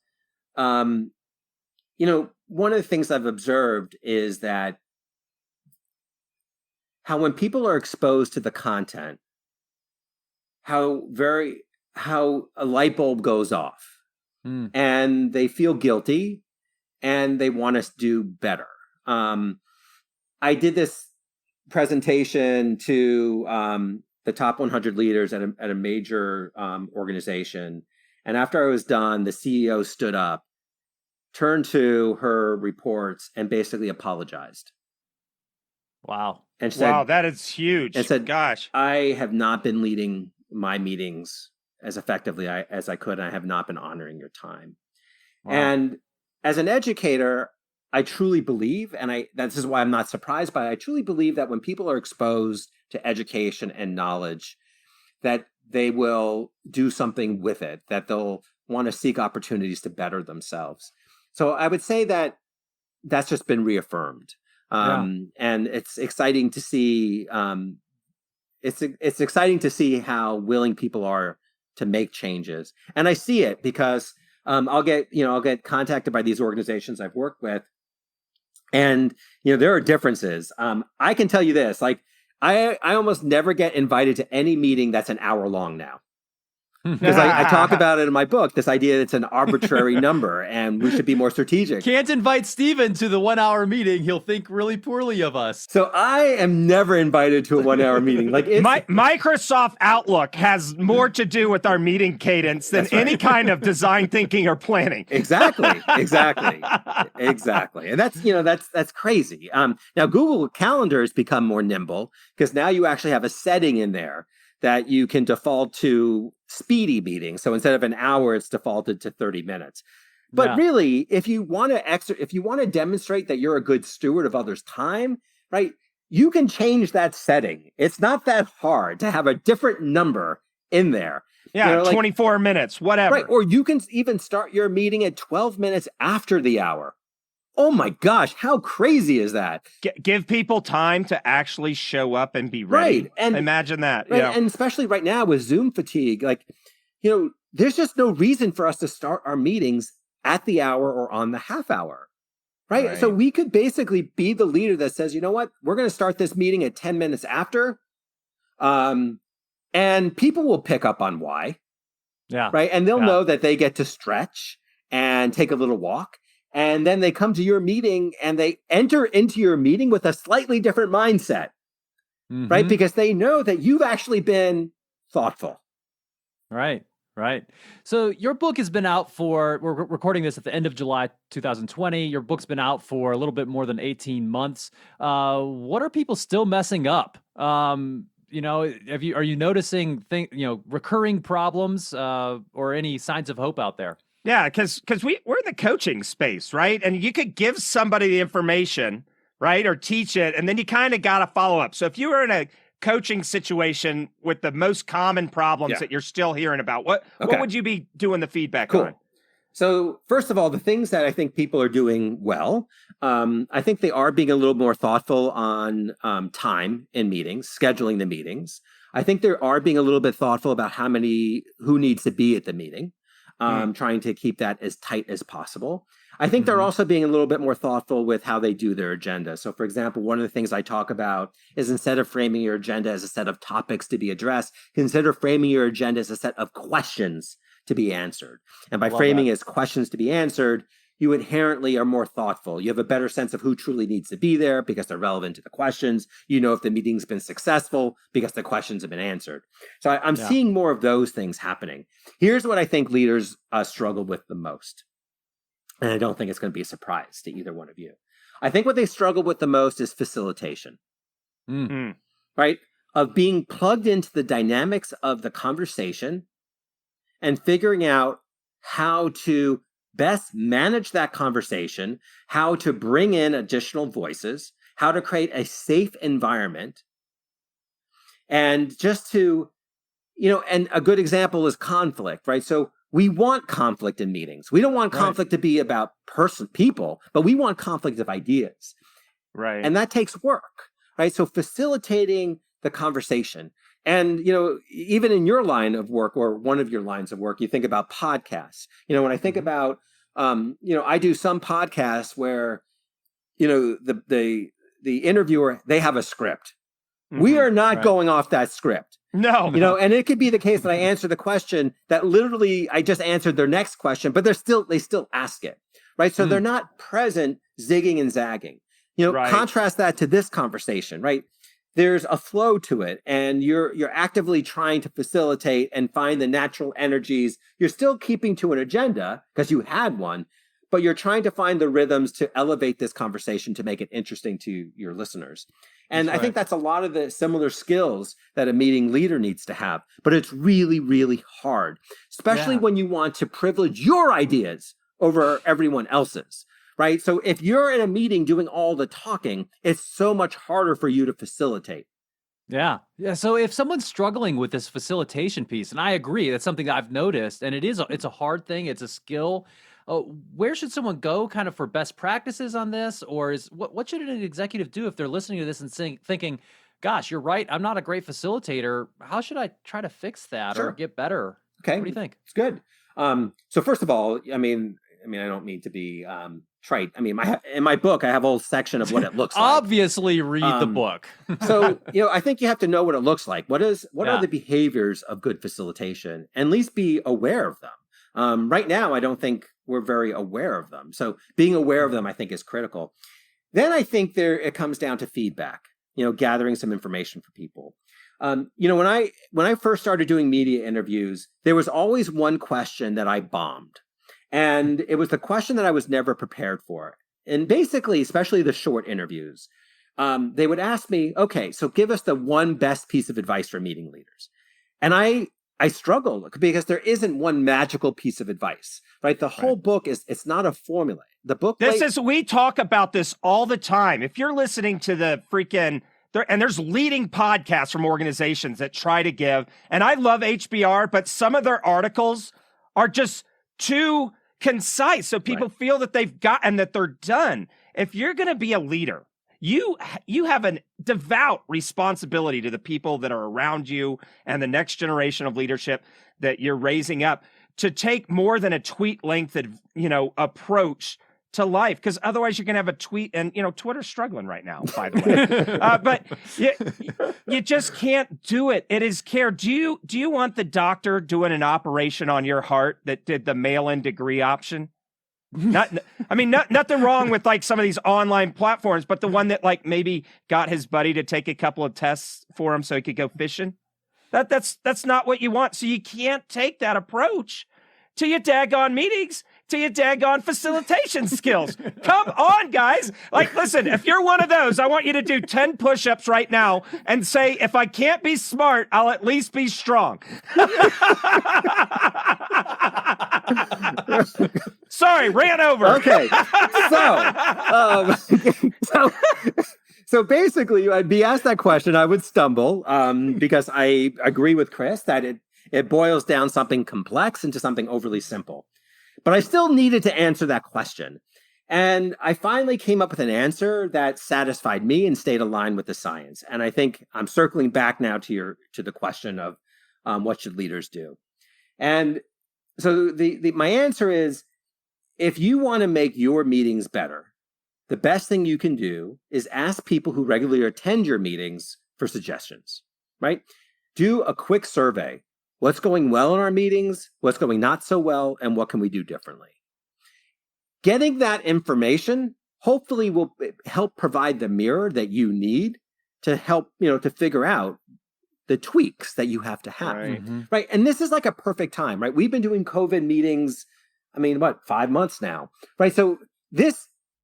one of the things I've observed is that how when people are exposed to the content, how a light bulb goes off and they feel guilty and they want us to do better. I did this presentation to the top 100 leaders at a major organization. And after I was done, the CEO stood up, turned to her reports, and basically apologized. Wow. And said, wow, that is huge. And said, gosh, I have not been leading my meetings as effectively as I could. And I have not been honoring your time. Wow. And as an educator, I truly believe, and this is why I'm not surprised by it, I truly believe that when people are exposed to education and knowledge, that they will do something with it, that they'll want to seek opportunities to better themselves. So I would say that that's just been reaffirmed. And it's exciting to see, it's exciting to see how willing people are to make changes. And I see it because I'll get contacted by these organizations I've worked with. And, there are differences. I can tell you this, like, I almost never get invited to any meeting that's an hour long now. Because I talk about it in my book, this idea that it's an arbitrary number and we should be more strategic. Can't invite Steven to the 1 hour meeting. He'll think really poorly of us. So I am never invited to a 1 hour meeting. Like Microsoft Outlook has more to do with our meeting cadence than any kind of design thinking or planning. Exactly. And that's crazy. Now Google Calendar has become more nimble because now you actually have a setting in there that you can default to speedy meetings. So instead of an hour, it's defaulted to 30 minutes. But really, if you want to demonstrate that you're a good steward of others' time, right, you can change that setting. It's not that hard to have a different number in there. Yeah, 24 minutes, whatever. Right, or you can even start your meeting at 12 minutes after the hour. Oh my gosh, how crazy is that? Give people time to actually show up and be ready. Right. And imagine that. Right. Yeah. And especially right now with Zoom fatigue, like, there's just no reason for us to start our meetings at the hour or on the half hour. Right. So we could basically be the leader that says, you know what, we're going to start this meeting at 10 minutes after. And people will pick up on why. Yeah. Right. And they'll know that they get to stretch and take a little walk. And then they come to your meeting and they enter into your meeting with a slightly different mindset, right? Because they know that you've actually been thoughtful. Right. So your book has been out we're recording this at the end of July 2020. Your book's been out for a little bit more than 18 months. What are people still messing up? Are you noticing recurring problems or any signs of hope out there? Yeah, because we're in the coaching space, right? And you could give somebody the information, right, or teach it, and then you kind of got to follow up. So if you were in a coaching situation with the most common problems that you're still hearing about, what would you be doing the feedback on? So first of all, the things that I think people are doing well, I think they are being a little more thoughtful on time in meetings, scheduling the meetings. I think they are being a little bit thoughtful about who needs to be at the meeting. Trying to keep that as tight as possible. I think they're also being a little bit more thoughtful with how they do their agenda. So, for example, one of the things I talk about is instead of framing your agenda as a set of topics to be addressed, consider framing your agenda as a set of questions to be answered. And by framing it as questions to be answered, you inherently are more thoughtful. You have a better sense of who truly needs to be there because they're relevant to the questions. You know if the meeting's been successful because the questions have been answered. So I'm seeing more of those things happening. Here's what I think leaders struggle with the most. And I don't think it's going to be a surprise to either one of you. I think what they struggle with the most is facilitation. Right? Of being plugged into the dynamics of the conversation and figuring out how to best manage that conversation, how to bring in additional voices, how to create a safe environment. And just to, and a good example is conflict, right? So we want conflict in meetings. We don't want conflict to be about people, but we want conflict of ideas. Right. And that takes work, right? So facilitating the conversation. And, even in your line of work or one of your lines of work, you think about podcasts. When I think about, I do some podcasts where, the interviewer, they have a script. We are not going off that script. No. And it could be the case that I answer the question that literally I just answered their next question, but they still ask it, right? So they're not present, zigging and zagging. Contrast that to this conversation, right? There's a flow to it, and you're actively trying to facilitate and find the natural energies. You're still keeping to an agenda because you had one, but you're trying to find the rhythms to elevate this conversation to make it interesting to your listeners. And I think that's a lot of the similar skills that a meeting leader needs to have, but it's really, really hard, especially when you want to privilege your ideas over everyone else's. Right. So if you're in a meeting doing all the talking, it's so much harder for you to facilitate. Yeah. So if someone's struggling with this facilitation piece, and I agree, that's something that I've noticed, and it's a hard thing. It's a skill. Where should someone go kind of for best practices on this? Or what should an executive do if they're listening to this and thinking, gosh, you're right, I'm not a great facilitator. How should I try to fix that or get better? Okay. What do you think? It's good. So first of all, I mean, I don't mean to be trite. I mean, in my book, I have a whole section of what it looks like. Obviously, read the book. So, I think you have to know what it looks like. What are the behaviors of good facilitation, and at least be aware of them. Right now, I don't think we're very aware of them. So being aware of them, I think, is critical. Then I think it comes down to feedback, gathering some information for people. When I first started doing media interviews, there was always one question that I bombed. And it was the question that I was never prepared for. And basically, especially the short interviews, they would ask me, okay, so give us the one best piece of advice for meeting leaders. And I struggle because there isn't one magical piece of advice, right? The whole book it's not a formula. The book. We talk about this all the time. If you're listening to the freaking, there's leading podcasts from organizations that try to give, and I love HBR, but some of their articles are just too concise. So people feel that they've got, and that they're done. If you're going to be a leader, you have a devout responsibility to the people that are around you and the next generation of leadership that you're raising up to take more than a tweet length, approach to life, because otherwise you're going to have a tweet, and Twitter's struggling right now, by the way. But you just can't do it. It is care. Do you want the doctor doing an operation on your heart that did the mail-in degree option? Nothing wrong with like some of these online platforms, but the one that like maybe got his buddy to take a couple of tests for him so he could go fishing. That's not what you want. So you can't take that approach to your daggone meetings, to your daggone facilitation skills. Come on, guys. Like, listen, if you're one of those, I want you to do 10 push-ups right now and say, if I can't be smart, I'll at least be strong. Sorry, ran over. Okay. So basically, I'd be asked that question, I would stumble because I agree with Chris that it boils down something complex into something overly simple. But I still needed to answer that question. And I finally came up with an answer that satisfied me and stayed aligned with the science. And I think I'm circling back now to the question of what should leaders do? And so my answer is, if you want to make your meetings better, the best thing you can do is ask people who regularly attend your meetings for suggestions, right? Do a quick survey. What's going well in our meetings? What's going not so well? And what can we do differently? Getting that information hopefully will help provide the mirror that you need to help, to figure out the tweaks that you have to have. Right. Mm-hmm. Right. And this is like a perfect time, right? We've been doing COVID meetings, 5 months now, right? So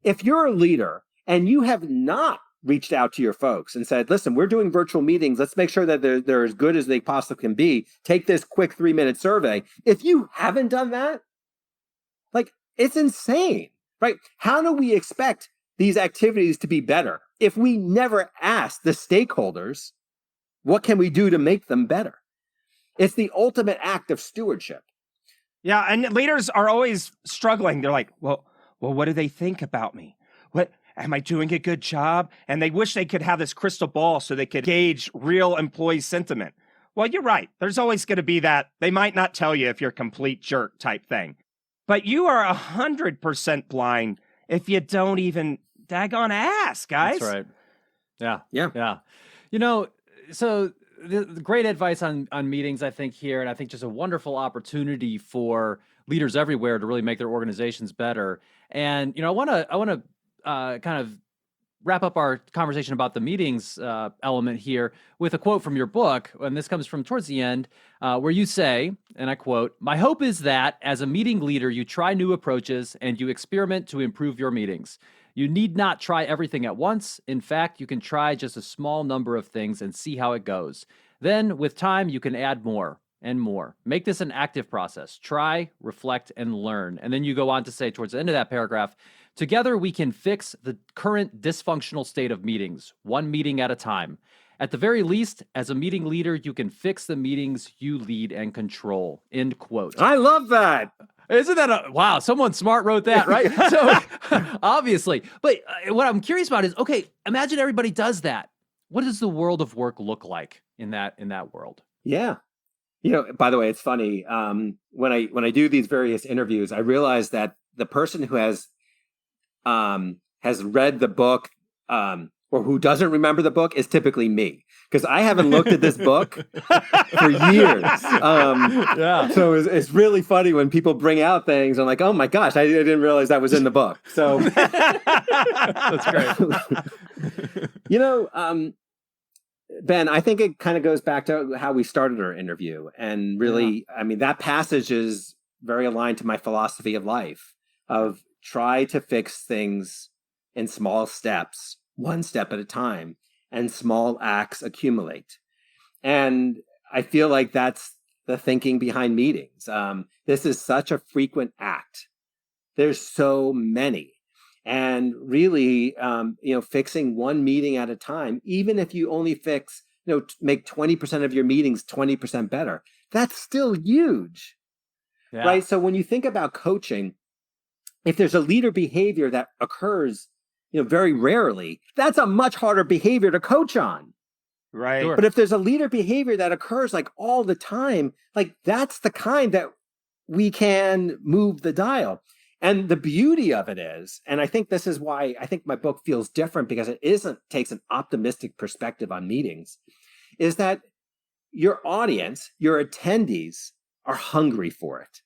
if you're a leader and you have not reached out to your folks and said, listen, we're doing virtual meetings. Let's make sure that they're as good as they possibly can be. Take this quick 3-minute survey. If you haven't done that, it's insane, right? How do we expect these activities to be better if we never ask the stakeholders, what can we do to make them better? It's the ultimate act of stewardship. Yeah, and leaders are always struggling. They're like, well, what do they think about me? What am I doing a good job? And they wish they could have this crystal ball so they could gauge real employee sentiment. Well, you're right. There's always going to be that. They might not tell you if you're a complete jerk type thing. But you are 100% blind if you don't even daggone ask, guys. That's right. Yeah. Yeah. So the great advice on meetings, I think, here, and I think just a wonderful opportunity for leaders everywhere to really make their organizations better. And, I want to kind of wrap up our conversation about the meetings element here with a quote from your book. And this comes from towards the end, where you say, and I quote, "My hope is that as a meeting leader, you try new approaches and you experiment to improve your meetings. You need not try everything at once. In fact, you can try just a small number of things and see how it goes. Then, with time, you can add more and more. Make this an active process. Try, reflect, and learn." And then you go on to say towards the end of that paragraph, "Together, we can fix the current dysfunctional state of meetings, one meeting at a time. At the very least, as a meeting leader, you can fix the meetings you lead and control." End quote. I love that. Isn't that wow? Someone smart wrote that, right? So obviously, but what I'm curious about is, okay, imagine everybody does that. What does the world of work look like in that world? Yeah. By the way, it's funny. When I do these various interviews, I realize that the person who has has read the book or who doesn't remember the book is typically me, because I haven't looked at this book for years. So it's really funny when people bring out things. I'm like, oh my gosh, I didn't realize that was in the book. So that's great. Ben, I think it kind of goes back to how we started our interview. And really, I mean, that passage is very aligned to my philosophy of life, of try to fix things in small steps, one step at a time, and small acts accumulate. And I feel like that's the thinking behind meetings. This is such a frequent act. There's so many. And really, fixing one meeting at a time, even if you only make 20% of your meetings 20% better, that's still huge, right? So when you think about coaching, if there's a leader behavior that occurs, very rarely, that's a much harder behavior to coach on. Right. Sure. But if there's a leader behavior that occurs like all the time, like that's the kind that we can move the dial. And the beauty of it is, and I think this is why I think my book feels different, because it takes an optimistic perspective on meetings, is that your audience, your attendees are hungry for it.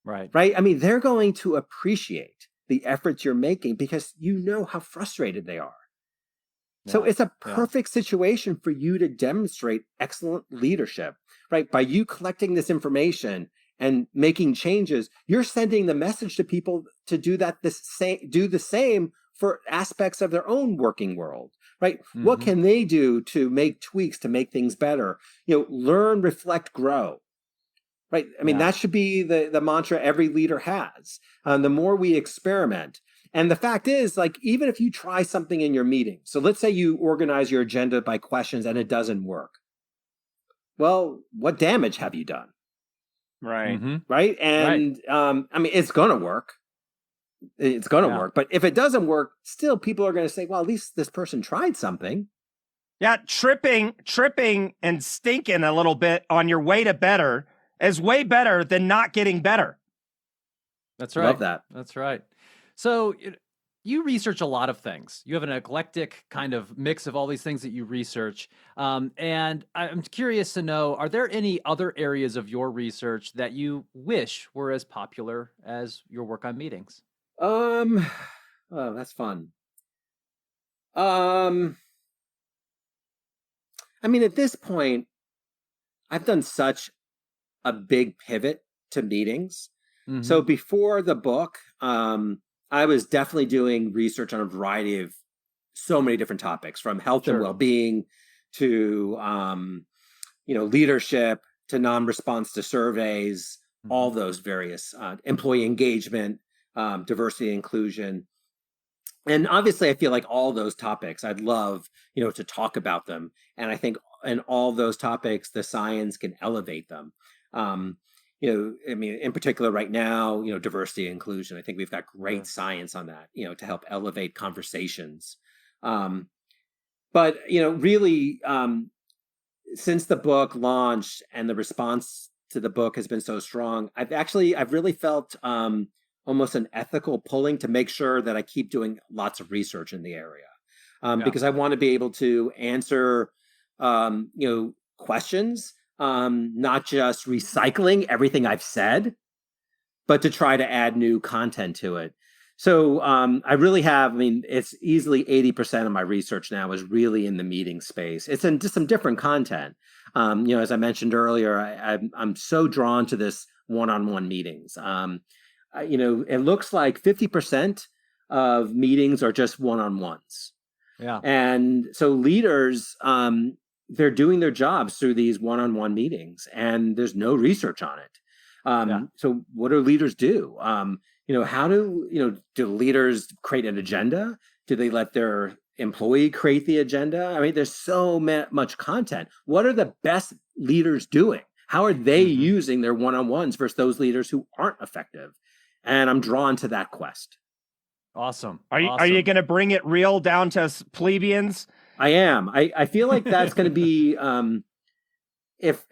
Right. Right? I mean, they're going to appreciate the efforts you're making because you know how frustrated they are. So it's a perfect situation for you to demonstrate excellent leadership, right? By you collecting this information and making changes, you're sending the message to people to do the same for aspects of their own working world, right? Mm-hmm. What can they do to make tweaks to make things better? Learn, reflect, grow, right? I mean, that should be the mantra every leader has. The more we experiment. And the fact is, like, even if you try something in your meeting, so let's say you organize your agenda by questions and it doesn't work. Well, what damage have you done? Right. Mm-hmm. Right. And I mean, it's going to work. It's going to work. But if it doesn't work, still people are going to say, well, at least this person tried something. Yeah. Tripping and stinking a little bit on your way to better is way better than not getting better. That's right. Love that. That's right. So you research a lot of things. You have an eclectic kind of mix of all these things that you research. And I'm curious to know, are there any other areas of your research that you wish were as popular as your work on meetings? Oh, that's fun. I mean, at this point, I've done such a big pivot to meetings. Mm-hmm. So before the book, I was definitely doing research on a variety of so many different topics, from health and well-being to, leadership, to non-response to surveys, all those various employee engagement, diversity and inclusion. And obviously, I feel like all those topics, I'd love, to talk about them. And I think in all those topics, the science can elevate them. I mean, in particular right now, diversity and inclusion, I think we've got great science on that, to help elevate conversations. But, really, since the book launched and the response to the book has been so strong, I've really felt almost an ethical pulling to make sure that I keep doing lots of research in the area, because I want to be able to answer, questions. Not just recycling everything I've said, but to try to add new content to it. So I really have, it's easily 80% of my research now is really in the meeting space. It's in just some different content. As I mentioned earlier, I'm so drawn to this one-on-one meetings. It looks like 50% of meetings are just one-on-ones. Yeah. And so leaders, they're doing their jobs through these one-on-one meetings, and there's no research on it. So what do leaders do? How do leaders create an agenda? Do they let their employee create the agenda? I mean, there's so much content. What are the best leaders doing? How are they using their one-on-ones versus those leaders who aren't effective? And I'm drawn to that quest. Awesome. Are you going to bring it real down to us plebeians? I am. I feel like that's going to be, if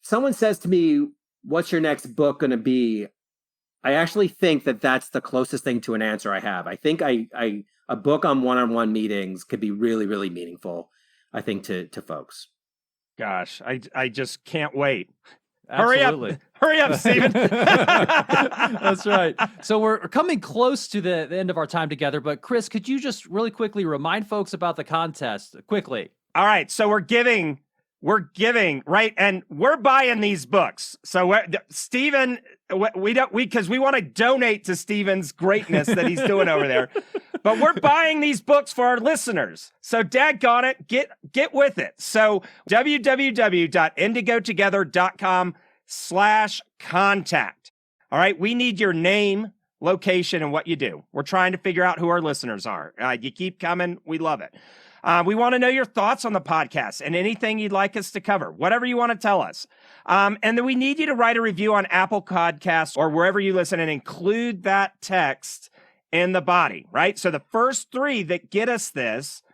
someone says to me, what's your next book going to be? I actually think that that's the closest thing to an answer I have. I think a book on one-on-one meetings could be really, really meaningful, I think, to folks. Gosh, I just can't wait. Absolutely. Hurry up, Steven. That's right. So we're coming close to the end of our time together, but Chris, could you just really quickly remind folks about the contest quickly? All right. So we're giving, right? And we're buying these books. So Steven, because we want to donate to Steven's greatness that he's doing over there. But we're buying these books for our listeners. So daggone it, get with it. So www.indigotogether.com/contact. All right. We need your name, location, and what you do. We're trying to figure out who our listeners are. You keep coming. We love it. We want to know your thoughts on the podcast and anything you'd like us to cover, whatever you want to tell us. And then we need you to write a review on Apple Podcasts or wherever you listen and include that text in the body, right? So the first 3 that get us this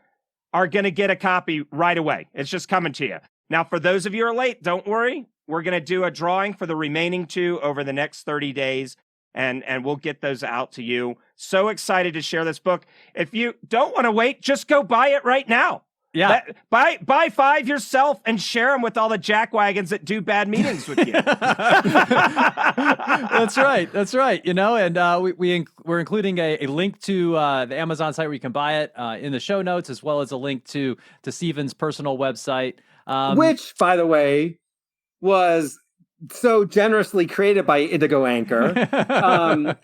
are going to get a copy right away. It's just coming to you. Now, for those of you who are late, don't worry. We're going to do a drawing for the remaining 2 over the next 30 days. And we'll get those out to you. So excited to share this book. If you don't want to wait, just go buy it right now. Yeah. Buy 5 yourself and share them with all the jackwagons that do bad meetings with you. That's right. That's right. You know, and we're including a link to the Amazon site where you can buy it in the show notes, as well as a link to Steven's personal website. Which, by the way, was so generously created by Indigo Anchor.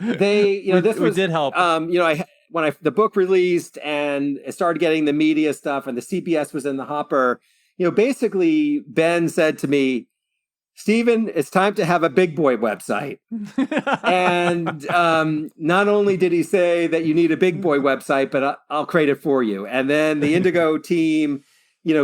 This did help. When the book released and it started getting the media stuff and the CBS was in the hopper, basically Ben said to me, Steven, it's time to have a big boy website. And not only did he say that you need a big boy website, but I'll create it for you. And then the Indigo team,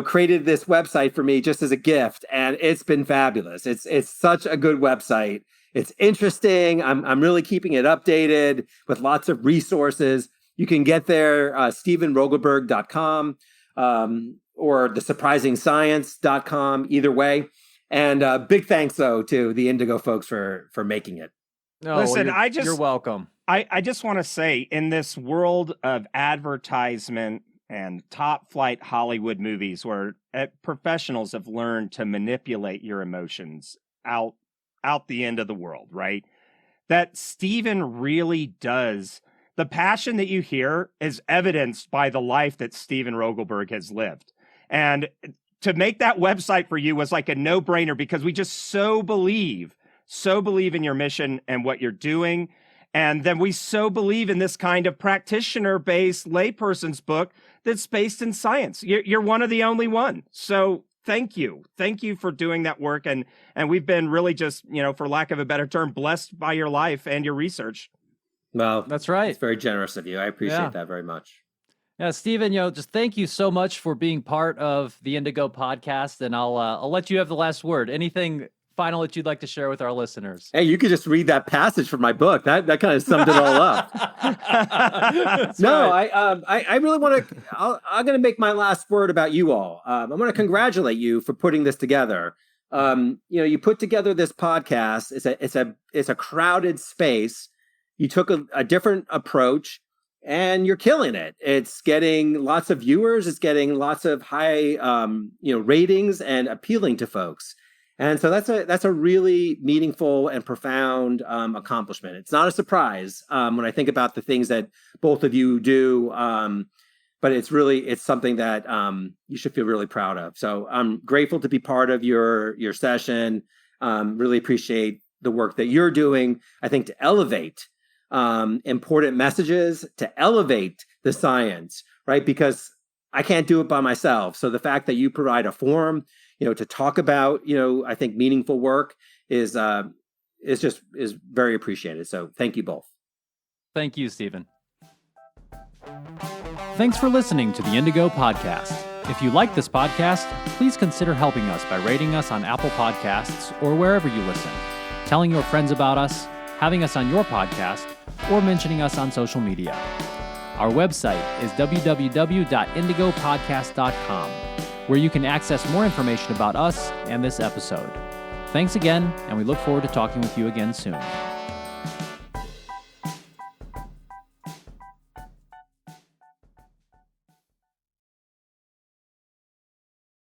created this website for me just as a gift. And it's been fabulous. It's such a good website. It's interesting. I'm really keeping it updated with lots of resources. You can get there, StevenRogelberg.com or thesurprisingscience.com, either way. And big thanks, though, to the Indigo folks for making it. No, listen, you're welcome. I just want to say, in this world of advertisement and top flight Hollywood movies where professionals have learned to manipulate your emotions out the end of the world, right? That Steven really does. The passion that you hear is evidenced by the life that Steven Rogelberg has lived. And to make that website for you was like a no-brainer because we just so believe in your mission and what you're doing. And then we so believe in this kind of practitioner-based layperson's book that's based in science. You're one of the only one. So thank you. Thank you for doing that work. And we've been really just, for lack of a better term, blessed by your life and your research. Well, that's right. It's very generous of you. I appreciate that very much. Yeah, Steven, just thank you so much for being part of the Indigo podcast. And I'll let you have the last word. Anything final that you'd like to share with our listeners? Hey, you could just read that passage from my book. That kind of summed it all up. Right. I really want to. I'm going to make my last word about you all. I want to congratulate you for putting this together. You put together this podcast. It's a crowded space. You took a different approach, and you're killing it. It's getting lots of viewers. It's getting lots of high ratings and appealing to folks. And so that's a really meaningful and profound accomplishment. It's not a surprise when I think about the things that both of you do, but it's something that you should feel really proud of. So I'm grateful to be part of your session. Really appreciate the work that you're doing. I think to elevate important messages, to elevate the science, right? Because I can't do it by myself. So the fact that you provide a forum, to talk about, I think meaningful work is very appreciated. So thank you both. Thank you, Steven. Thanks for listening to the Indigo Podcast. If you like this podcast, please consider helping us by rating us on Apple Podcasts or wherever you listen, telling your friends about us, having us on your podcast, or mentioning us on social media. Our website is www.indigopodcast.com, where you can access more information about us and this episode. Thanks again, and we look forward to talking with you again soon.